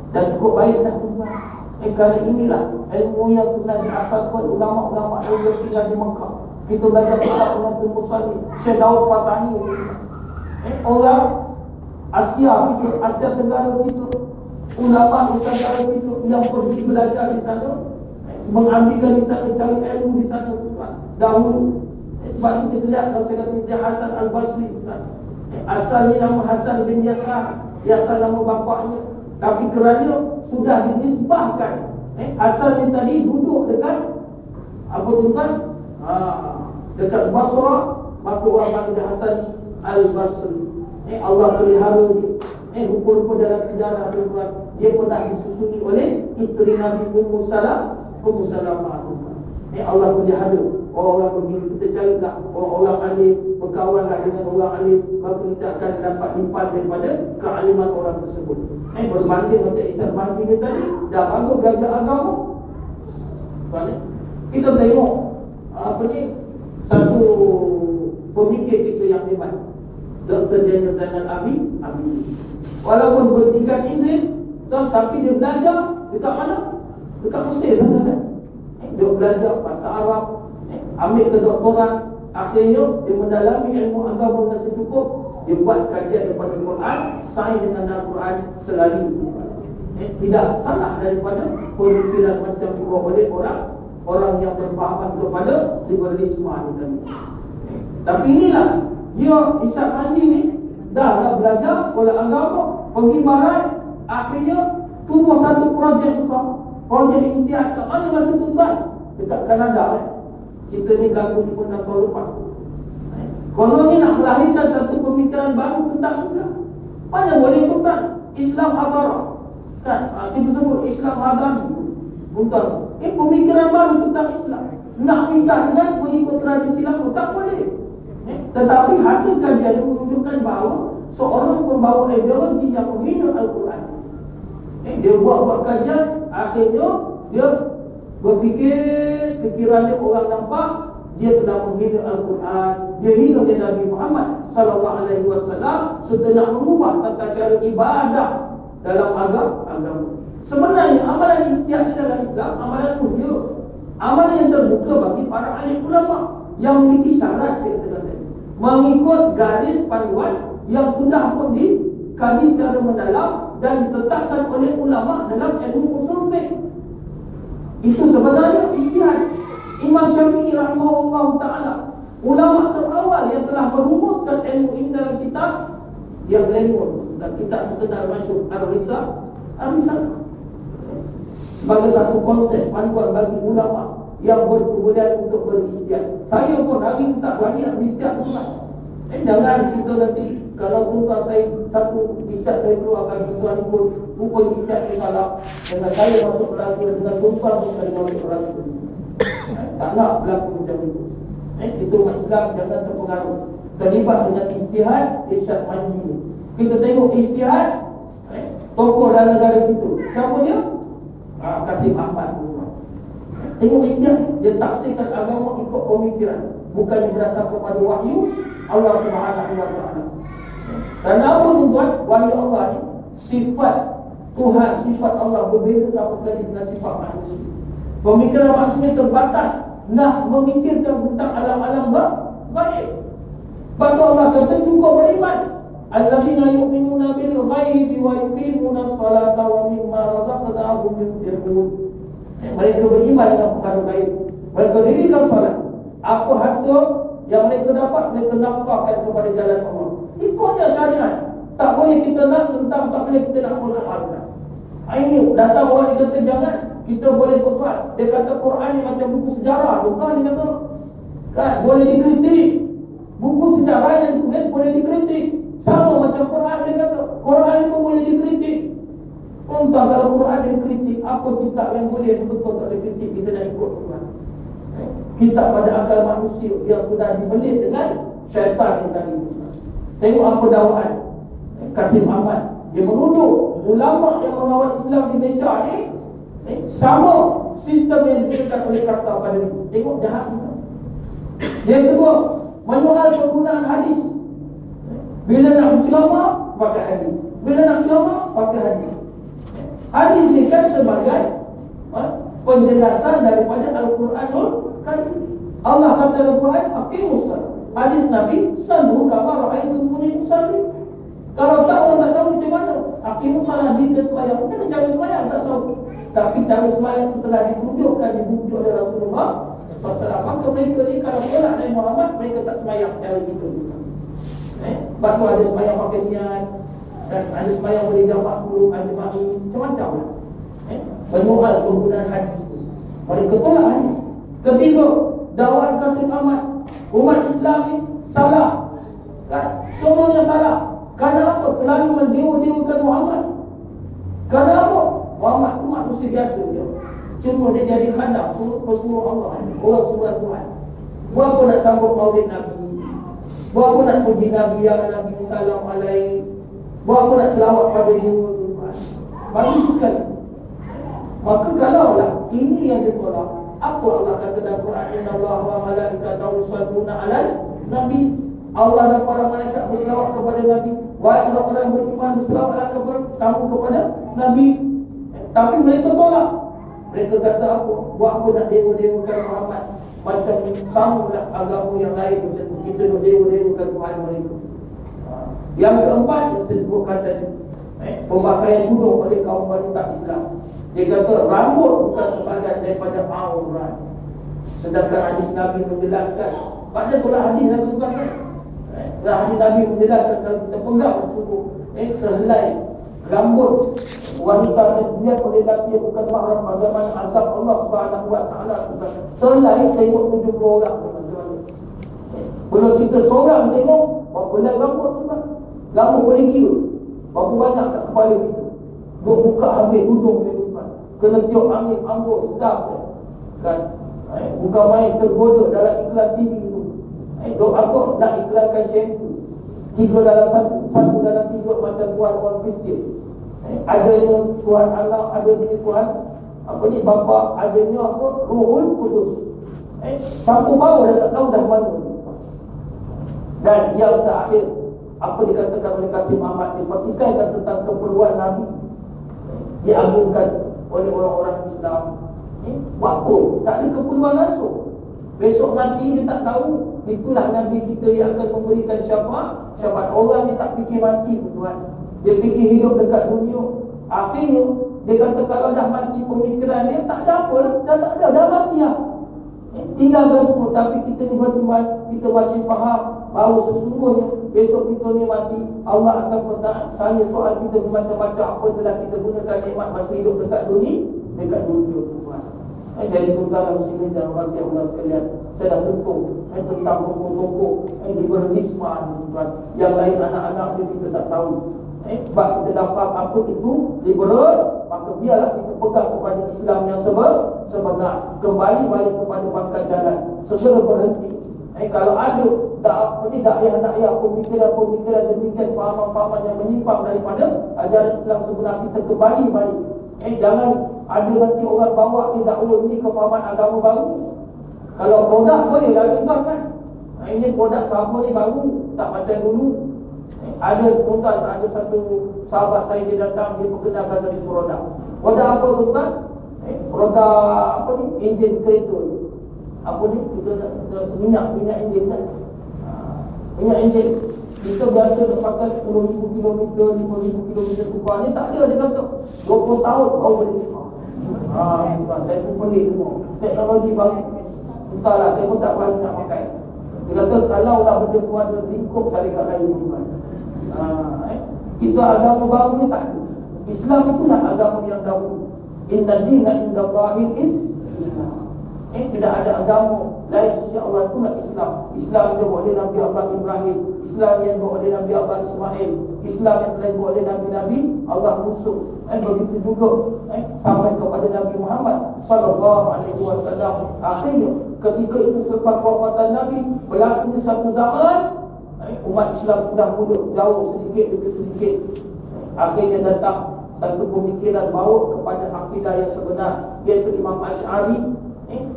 Dan cukup baik dah tuan. Kali inilah ilmu yang sebenarnya diasaskan ulama-ulama yang tinggal di Mekah. Kita belajar kitab Muhammad Musalli, Syekh Daud Fatani. Orang Asia kita, Asia Tenggara kita, ulama Nusantara kita yang pergi belajar di sana, mengambilkan di sana, cari ilmu di sana tuan. Dahulu sebab itu kita lihat kalau saya kata dia Hasan Al-Basri tuan. Asalnya nama Hasan bin Yasar, Yasar nama bapaknya, tapi kerana sudah dinisbahkan asalnya tadi duduk dekat apa tuan? Dekat Basra, maka orang panggil Hasan Al-Basri. Allah pelihara dia. Rupa-rupa dalam sejarah tuan, dia pernah disusui oleh isteri Nabi Ummu Salamah. Allah pelihara orang-orang begini. Kita carilah orang-orang alim, berkawanlah dengan orang alim, maka kita akan dapat lipat daripada kealiman orang tersebut. Berbanding macam Irsyad Manji ni tadi, dah bagus belajar agama. Kita tengok apa ni, satu pemikir kita yang hebat, Dr. Daniel Zainal Abidin. Walaupun bertingkat Inggeris, tapi dia belajar dekat mana? Dekat Mesir sana kan. Dia belajar bahasa Arab, ambil kedoktoran, akhirnya dia mendalami ilmu agama dengan secukup. Dia buat kajian daripada Quran, sains dengan Al-Quran selalu. Tidak salah daripada pemikiran macam dibawa oleh orang yang berpahaman kepada liberalisme ini tadi. Tapi inilah dia, Irsyad Manji ni dah belajar sekolah agama, pergi barat, akhirnya tumbuh satu projek besar, projek ijtihad. Kat mana masa tuan? Dekat Kanada. Kita ni berlaku di 6 tahun lepas. Kononnya nak melahirkan satu pemikiran baru tentang Islam. Mana boleh tuan? Islam Hadara kan? Kita sebut Islam Hadara tuan. Pemikiran baru tentang Islam. Nak pisah dengan pengikut tradisi lama, tak boleh. Tetapi hasil kajian dia menunjukkan bahawa seorang pembawa ideologi yang menghina Al-Quran, dia buat kajian, akhirnya dia berfikir, fikiran dia orang nampak dia telah menghina Al-Quran, dia hina Nabi Muhammad SAW, serta nak mengubah tata cara ibadah dalam agama. Sebenarnya amalan ijtihad dalam Islam amalan muhir. Amalan yang terbuka bagi para alim ulama yang memiliki syarat saya katakan tadi, mengikut garis panduan yang sudah pun dikaji secara mendalam dan ditetapkan oleh ulama dalam ilmu usul fiqh. Itu sebenarnya ijtihad. Imam Syafi'i rahimahullah ta'ala, ulama terawal yang telah merumuskan ilmu ini dalam kitab yang Glenmore dan kitab terkenal masyhur Ar-Risalah sebagai satu konsep panduan bagi ulama yang berkemudian untuk berijtihad. Saya pun hari ini tak berani nak berijtihad pula. Jangan kita nanti kalau tuan saya satu ijtihad saya keluarkan, tuan ikut buku ijtihad yang salah dengan saya masuk neraka dengan tuan bukan masuk neraka. Tak nak berlaku macam itu. Itu umat Islam jangan terpengaruh terlibat dengan ijtihad irsyad manji. Kita tengok ijtihad tokoh dalam negara kita. Siapa dia? Kasim Ahmad. Tengok ijtihad, dia tafsirkan agama ikut pemikiran, bukan berdasar kepada wahyu Allah Subhanahu wa taala. Dan apa tuan? Wahyu Allah ni sifat Tuhan, sifat Allah berbeza sama sekali dengan sifat manusia. Pemikiran manusia terbatas nak memikirkan tentang alam-alam gaib. Sebab Allah kata cukup beriman. Alladzina yu'minuna bil ghaibi wa yuqimuna as-salata wa mimma razaqnahum yunfiqun. Mereka beriman dengan perkara gaib. Mereka dirikan solat. Apa harta yang mereka dapat, mereka nafkahkan kepada jalan Allah. Ikutnya syariat. Tak boleh kita nak tentang, tak boleh kita nak persoalkan. Ini datang orang dia kata jangan, kita boleh persoal. Dia kata Quran ni macam buku sejarah tu kan, dia kata kan boleh dikritik. Buku sejarah yang ditulis boleh dikritik. Sama macam Quran, dia kata Quran ni pun boleh dikritik. Entah kalau Quran dikritik, apa kitab yang boleh sebetul tak boleh kritik, kita nak ikut Quran. Kitab pada akal manusia yang sudah dibelit dengan syaitan yang tadi. Tengok apa dakwaan Kasim Ahmad. Dia menuduh ulama yang mengawal Islam di Malaysia ni sama sistem yang diberikan oleh kasta pada ini. Tengok jahat kita. Yang kedua, menyoal penggunaan hadis. Bila nak berceramah, pakai hadis. Bila nak ceramah, pakai hadis. Hadis ni kan sebagai penjelasan daripada Al-Quranul Karim. Allah kata dalam Al-Quran, aqimus salat. Hadis Nabi, sallu kama ra'aitumuni usalli. Kalau tak, orang tak tahu macam mana aqimus salat di sembahyang. Macam cara sembahyang tak tahu. Tapi cara sembahyang itu telah ditunjukkan, dibujuk oleh Rasulullah SAW. Maka mereka ni kalau tolak Nabi Muhammad, mereka tak sembahyang cara kita. Sebab tu ada sembahyang pakai niat, dan ada sembahyang boleh jamak guru, ada ma'i, macam-macam lah. Menyoal penggunaan hadis. Mereka tolak hadis. Ketiga, dakwaan Kasim Ahmad, umat Islam ni salah kan? Semuanya salah. Kerana apa? Terlalu mendewa-dewakan Muhammad. Kerana apa? Muhammad tu manusia biasa dia. Cuma dia jadi kandang suruh Allah, orang suruh Tuhan. Buat apa nak sambut maulid Nabi? Buat apa nak puji Nabi yang Nabi salam alaihi? Buat apa nak selawat pada dia? Bagus sekali. Maka kalaulah ini yang ditolak, apa Allah kata dalam Quran, innallaha wa malaikatahu yusalluna 'alan nabi. Allah dan para malaikat berselawat kepada Nabi. Wahai orang-orang yang beriman, berselawatlah kepada Nabi. Tapi mereka tolak. Mereka kata apa? Buat apa nak dewa-dewakan Muhammad? Macam samalah agama yang lain macam tu. Kita nak dewa-dewakan Tuhan mereka. Yang keempat yang saya sebutkan tadi, pemakaian tudung oleh kaum wanita Islam. Dia kata rambut bukan sebahagian daripada aurat. Sedangkan hadis Nabi menjelaskan. Pada itulah hadis yang tuan kan. Hadis Nabi menjelaskan kalau kita pegang tubuh sehelai rambut wanita yang dilihat oleh lelaki yang bukan mahram, bagaimana azab Allah Subhanahu wa taala. Selain tengok 70 orang belum cerita seorang tengok berapa helai rambut tu kan. Rambut boleh kira berapa banyak kat kepala kita. Buka ambil hudung dia tu kan. Kena tiup angin anggur sedap kan. Bukan main tergoda dalam iklan TV tu. Dok apa nak iklankan shampoo 3 dalam 1, 1 dalam 3 macam tuan orang Kristian. Adanya Tuhan Allah, adanya Tuhan apa ni bapa, adanya apa Ruhul Kudus. Satu bawa dah tak tahu dah mana. Dan yang terakhir, apa dikatakan oleh Kasim Ahmad, dipertikaikan tentang keperluan Nabi diagungkan oleh orang-orang Islam. Buat apa? Tak ada keperluan langsung. Besok mati dia tak tahu. Itulah Nabi kita yang akan memberikan syafaat. Syafaat orang dia tak fikir mati, tuan. Dia fikir hidup dekat dunia. Akhirnya dia kata kalau dah mati pemikiran dia tak ada apa lah. Dah mati lah. Tinggalkan semua. Tapi kita ni beriman, kita masih faham bahawa sesungguhnya besok kita ni mati, Allah akan tanya soal kita bermacam-macam. Apa telah kita gunakan nikmat masa hidup dekat dunia tuan. Jadi tuan-tuan muslimin dan rakyat Allah sekalian, saya dah sentuh tentang pokok-pokok liberalisme tuan. Yang lain anak-anak dia kita tak tahu. Sebab kita dapat apa itu liberal, maka biarlah kita pegang kepada Islam yang sebenar. Kembali balik kepada pangkal jalan, segera berhenti. Kalau ada dakwah pemikiran demikian, fahaman-fahaman yang menyimpang daripada ajaran Islam sebenar, kita kembali balik. Jangan ada nanti orang bawa ni dakwah ni kefahaman agama baru. Kalau produk boleh lah kan. Ini produk sama ni baru, tak macam dulu. Ada tuan, ada satu sahabat saya, dia datang, dia perkenalkan satu produk. Produk apa tuan? Produk apa ni? Enjin kereta ni. Apa ni? Kita minyak enjin kan? Minyak enjin. Kita biasa pakai 10,000 km, 5,000 km tukar ni tak ada, dia kata 20 tahun baru boleh tukar. Tuan, saya pun pelik semua. Teknologi baru. Entahlah, saya pun tak berani nak pakai. Dia kata kalau lah benda tu ada lingkup syarikat lain tuan. Kita agama baru ni tak ada. Islam itulah agama yang dahulu. Inna dina indallahil Islam. Tidak ada agama lain sisi Allah, itulah Islam. Islam yang dibuat oleh Nabi Allah Ibrahim, Islam yang dibuat oleh Nabi Allah Ismail, Islam yang telah dibuat oleh Nabi-Nabi Allah Musa. Begitu juga sampai kepada Nabi Muhammad sallallahu alaihi wasallam. Akhirnya ketika itu selepas kewafatan Nabi, berlaku satu zaman umat Islam sudah mula jauh sedikit demi sedikit. Akhirnya datang satu pemikiran bawa kepada akidah yang sebenar, iaitu Imam Asy'ari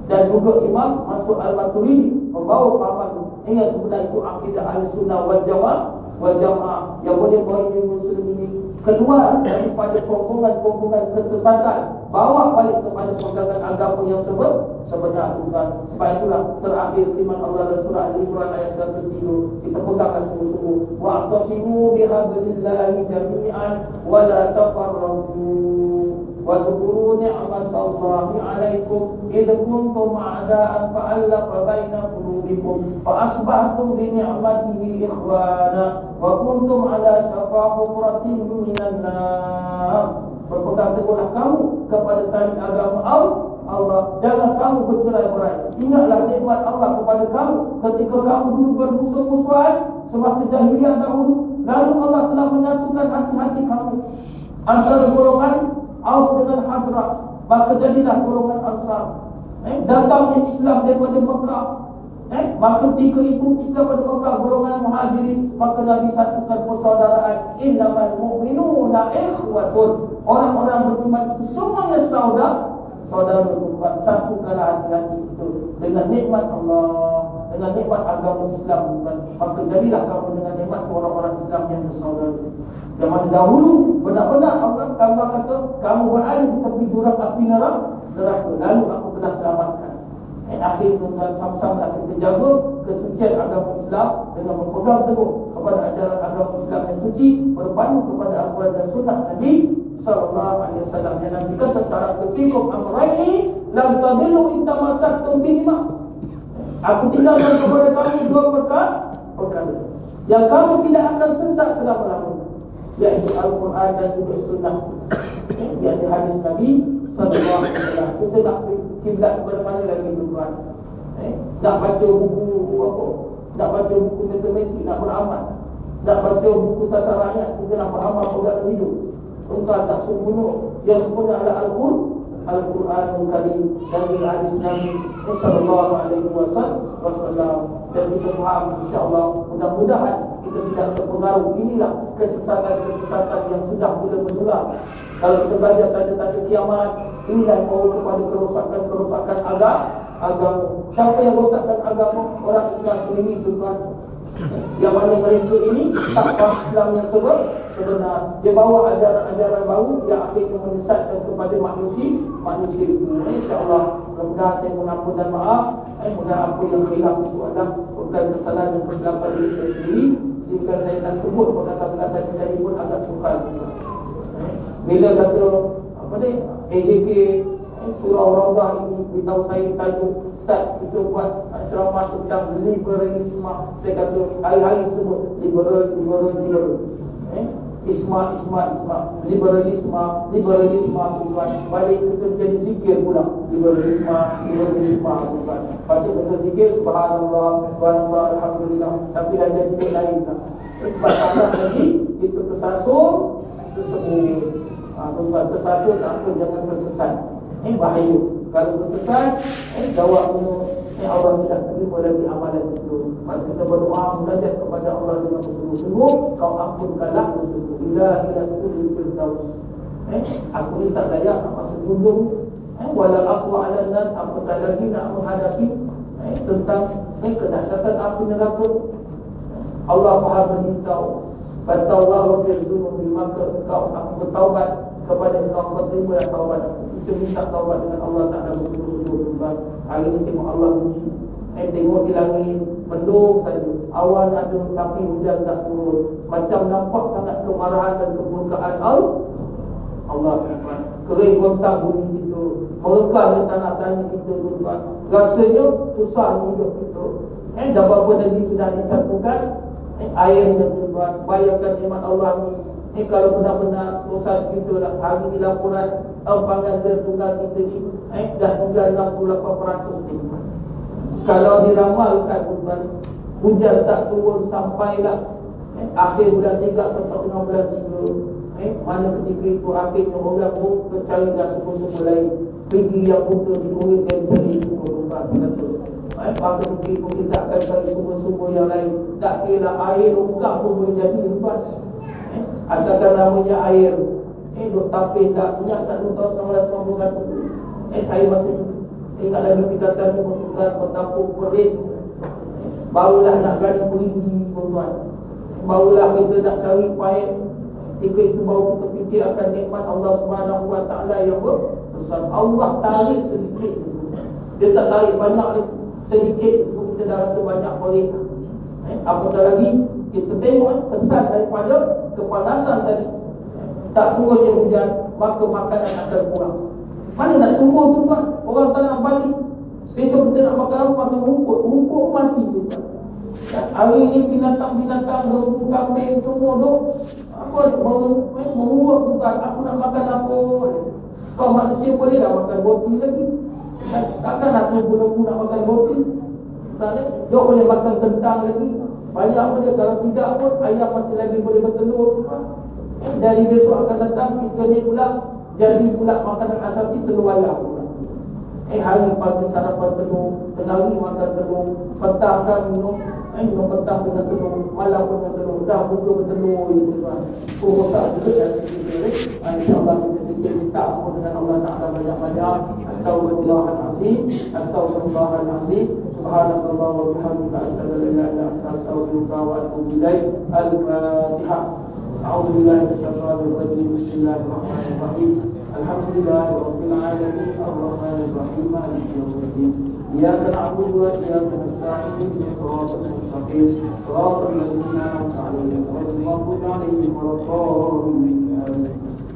dan juga Imam Mansur Al-Maturidi membawa pahaman yang sebenar itu akidah Ahlussunnah wal Jamaah yang boleh bawa Muslim ini keluar daripada pongkongan kesesatan, bawa balik kepada pegangan agama yang sebenar tuan. Sebab itulah terakhir firman Allah dalam surah Al-Imran ayat 103, kita pegangkan sungguh-sungguh, wa'tasimu bihablillahi jami'an wa la tafarraqu وَاذْكُرُوا نِعْمَةَ اللَّهِ عَلَيْكُمْ إِذْ كُنْتُمْ أَعْدَاءً فَأَلَّفَ بَيْنَ قُلُوبِكُمْ فَأَصْبَحْتُمْ بِنِعْمَتِهِ إِخْوَانًا وَكُنْتُمْ عَلَى شَفَا حُفْرَةٍ مِنَ النَّارِ. Berpegang teguhlah kamu kepada tali agama Allah. Jangan kamu bercerai-berai. Ingatlah nikmat Allah kepada kamu ketika kamu dulu bermusuh-musuhan semasa jahiliah dahulu. Lalu Allah telah menyatukan hati-hati kamu antara golongan Aus dengan Hadrat, maka jadilah golongan Ansar. Datangnya Islam daripada Mekah, maka ketika itu Islam daripada Mekah, golongan Muhajirin, maka Nabi satukan persaudaraan. Innamal mu'minuna ikhwatun. Orang-orang beriman itu semuanya saudara tuan. Satukanlah hati-hati itu dengan nikmat Allah, dengan nikmat agama Islam, maka jadilah kamu dengan nikmat orang-orang Islam yang bersaudara. Zaman dahulu benar-benar Allah kata kamu berada di tepi jurang api neraka, lalu aku telah selamatkan. Akhirnya tuan, sama-sama kita jaga kesucian agama Islam dengan berpegang teguh kepada ajaran agama Islam yang suci, berpandu kepada Al-Quran dan Sunnah Nabi sallallahu alaihi wasallam. Yang Nabi kata, taraktu fikum amrayni lam tadillu in tamassaktum bihima. Aku tinggalkan kepada kamu dua perkara yang kamu tidak akan sesat selama-lamanya, yaitu Al-Quran dan juga Sunnah, yaitu hadis Nabi sallallahu alaihi wasallam. Kita nak kiblat kepada mana lagi tuan? Nak baca buku apa? Nak baca buku matematik, nak beramal. Nak baca buku tata rakyat, kita nak beramal pegang hidup. Tuan tak sempurna. Yang sempurna adalah Al-Quranul Karim dan juga hadis Nabi sallallahu alaihi wasallam. Dan kita faham, insya-Allah, mudah-mudahan kita tidak terpengaruh. Inilah kesesatan-kesesatan yang sudah mula menular. Kalau kita belajar tanda-tanda kiamat, inilah yang membawa kepada kerosakan agama. Siapa yang rosakkan agama? Orang Islam ini tuan. Yang mana mereka ini tak faham Islam yang sebenar. Dia bawa ajaran-ajaran baru yang akhirnya menyesatkan kepada manusia itu. InsyaAllah mudah-mudahan saya mengampun dan maaf. Mudah-mudahan apa yang khilaf itu adalah bukan kesalahan dan kesilapan diri saya sendiri. Jika saya nak sebut perkataan-perkataan tadi pun agak sukar. Bila kata apa ni, AJK surau Raudah ini beritahu saya tajuk Ustaz kita buat ceramah tentang liberalisme. Saya kata hari-hari sebut liberal. Isma, liberalisme bukan. Balik kita jadi zikir pula. Liberalisme bukan. Lepas tu kita zikir subhanallah, alhamdulillah. Tapi dah jadi benda lain tak. Sebab salah tadi kita tersasul, tersebut. Tuan tersasul tak apa, jangan tersesat. Bahaya. Kalau tersesat, jawabnya Allah tidak terima lagi amalan itu. Maka kita berdoa munajat kepada Allah dengan bersungguh-sungguh, kau ampunkanlah dosa-dosa. Ila sujudil firdaus. Aku ni tak layak nak masuk gunung. Walau aku alanan, aku tak lagi nak menghadapi tentang kedahsyatan api neraka. Allah Maha beritahu, Fatawallahu fil dhunubi, maka engkau aku bertaubat kepada engkau, berterima taubat aku. Kita minta taubat dengan Allah Ta'ala bersungguh-sungguh. Hari ini tengok Allah benci. Tengok di langit mendung saja, awan ada tapi hujan tak turun. Macam nampak sangat kemarahan dan kemurkaan Allah. Kering gontang bumi kita, merekah di tanah-tanah kita, tuan. Rasanya susah hidup kita. Dah berapa negeri sudah dicampurkan airnya, tuan. Bayangkan nikmat Allah ni. Kalau benar-benar proses kita lah, hari ni laporan empangan tertunggal kita ni dah tinggal 68% ni. Kalau diramalkan, tuan, hujan tak turun sampailah akhir bulan 3 atau tengah bulan 3. Mana ketika itu akhirnya orang pun mencarikan sumber-sumber lain. Pergi yang buta diurit dan cari sumber-sumber. Maka ketika itu kita akan cari sumber-sumber yang lain. Tak kira air rukah pun boleh jadi, tuan. Asalkan namanya air. Duk tapis tak ingat tak tahun 1991. Saya masih ingat lagi tingkatan ni bertampung perit. Barulah nak gani perigi, tuan. Barulah kita nak cari paip. Ketika itu baru kita fikir akan nikmat Allah Subhanahu Wa Taala yang besar. Allah tarik sedikit. Dia tak tarik banyak lagi. Sedikit kita dah rasa banyak perit. Apatah lagi kita tengok kesan daripada kepanasan tadi. Tak turunnya hujan, maka makanan akan kurang. Mana nak tunggu, tuan? Orang tak nak balik. Besok kita nak makan apa? Makan rumput mati, tuan. Hari ini binatang-binatang, rumput kambing semua duk menguap, tuan. Aku nak makan apa? Kau manusia boleh dah makan roti lagi. Takkan aku guna-guna nak makan roti? Dia boleh makan kentang lagi. Banyak pun dia, kalau tidak pun ayam masih lagi boleh bertelur, tuan. Dari besok akan datang kita ni pula jadi pula makanan asasi telur ayam pula. Hari pagi sarapan telur, tengah hari makan telur, petang kan minum petang dengan telur, malam pun dengan telur, dah buka bertelur itu, tuan. Rosak juga dari kita. InsyaAllah kita minta dengan Allah Ta'ala banyak-banyak. Astaghfirullahaladzim, astaghfirullahaladzim. Subhanallah wa bihamdika, asyhadu an la ilaha illa anta, astaghfiruka wa atubu ilaik. Al-Fatihah. أعوذ بالله من الشيطان الرجيم. بسم الله الرحمن الرحيم. الحمد لله رب العالمين الرحمن الرحيم مالك يوم الدين. إياك نعبد وإياك نستعين اهدنا الصراط المستقيم صراط الذين أنعمت عليهم غير المغضوب عليهم ولا الضالين.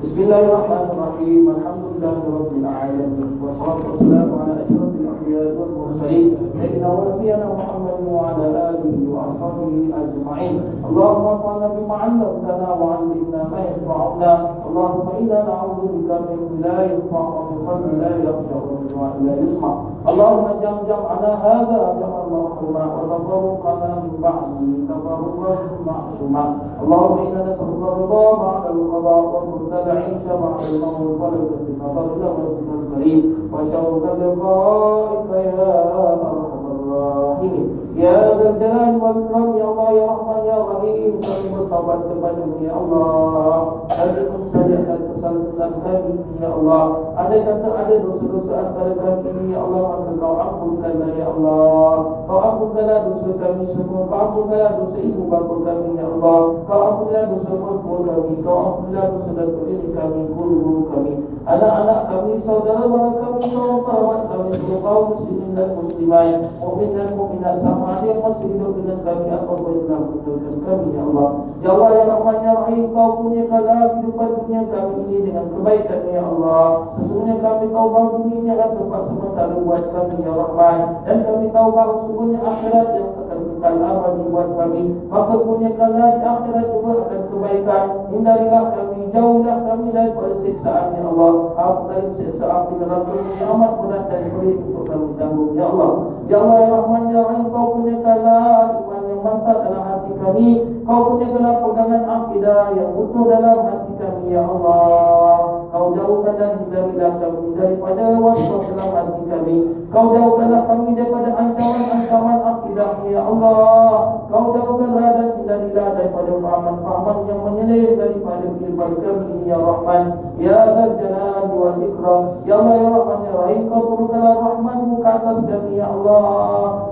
بسم الله الرحمن الرحيم. الحمد لله رب العالمين والصلاة والسلام على أشرف الأنبياء والمرسلين سيدنا ونبينا محمد وعلى آله وأصحابه أجمعين. اللهم انفعنا بما علمتنا وعلمنا ما ينفعنا. اللهم إنا نعوذ بك من لا ينفع ومن قلب لا يخشع ومن دعاء لا يسمع. اللهم اجعل جمعنا هذا جمعا مرحوما وتفرقنا من بعده تفرقا معصوما. اللهم إنا نسألك الرضا بعد القضاء والبرد العيش بعد الموت ولذة النظر إلى وجهك الكريم وشوق لقائك يا أرحم الراحمين. يا ذا الجلال والإكرام يا الله يا رحمن يا رحيم Rahim, kami bertaubat kepada-Mu ya Allah. Ada mensajikan pesan-pesan kami ya Allah. Ada kata ada dosa-dosa antara kami ini ya Allah, maka Kau ampunkanlah ya Allah. Kau ampunkanlah dosa kami semua. Kau ampunkanlah dosa ibu bapa kami ya Allah. Kau ampunkanlah dosa mertua kami. Kau ampunkanlah dosa datuk diri kami, guru-guru kami, anak-anak kami, saudara-saudara kami, saudara perawat kami, seluruh kaum muslimin dan muslimat, mukmin dan mukminat, sama ada yang masih hidup dengan kami ataupun yang telah meninggalkan kami ya Allah. Ya Allah ya Rahman ya Rahim, Kau punyakanlah kehidupan dunia kami ini dengan kebaikan ya Allah. Sesungguhnya kami tahu bahawa dunia ini adalah tempat sementara buat kami ya Rahman, dan kami tahu bahawa sesungguhnya akhirat yang akan kekal abadi buat kami. Maka punyakanlah di akhirat juga akan kebaikan. Hindarilah kami, jauhlah kami daripada siksaan ya Allah. Apa dari siksa api neraka yang amat berat dan pelik untuk kami tanggung ya Allah. Ya Allah ya Rahman ya Rahim, Kau punyakanlah iman yang mantap dalam hati kami. Kau punyakanlah pegangan akidah yang utuh dalam hati kami ya Allah. Kau jauhkan dan hindarilah kami daripada waswas dalam hati kami. Kau jauhkanlah kami daripada ancaman-ancaman akidah ya Allah. Kau jauhkanlah dan hindarilah daripada fahaman-fahaman yang menyelir daripada kehidupan kami ya Rahman ya Dzal Jalali wal Ikram. Ya Allah ya Rahman ya Rahim, Kau turunkanlah rahmat-Mu ke atas kami ya Allah.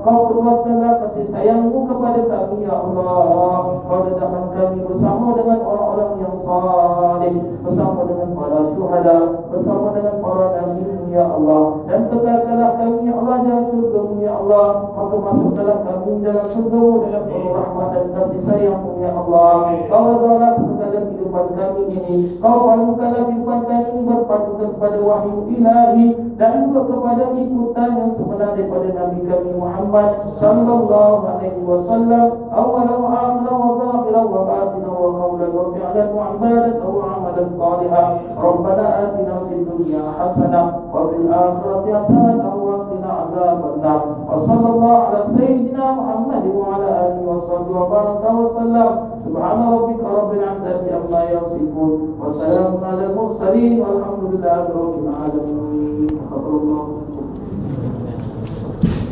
Kau perluaskanlah kasih sayang-Mu kepada kami ya Allah. Kau datangkan kami bersama dengan orang-orang yang saleh, bersama dengan para syuhada, bersama dengan para nabi ya Allah, dan kekalkanlah kami ya Allah dalam surga-Mu ya Allah. Maka masukkanlah kami dalam surga-Mu dengan penuh rahmat dan kasih sayang-Mu ya Allah. Kau redalah kepada kehidupan kami ini. Kau padukanlah kehidupan kami ini berpadukan kepada wahyu ilahi dan juga kepada ikutan yang sebenar daripada Nabi kami Muhammad sallallahu alaihi wasallam, awalan wa akhiran wa zahiran wa batinan wa qawlan wa fi'lan wa ibadatan wa amalan salihah. Rabbana atina fid dunya hasanah wa fil akhirati hasanah wa qina adzabannar. Wa sallallahu ala sayyidina Muhammad wa ala alihi wa sahbihi wa baraka wa sallam. Subhana rabbika rabbil izzati amma yasifun wa salamun ala mursalin walhamdulillahi rabbil alamin.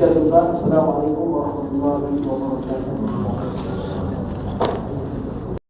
Assalamualaikum warahmatullahi wabarakatuh.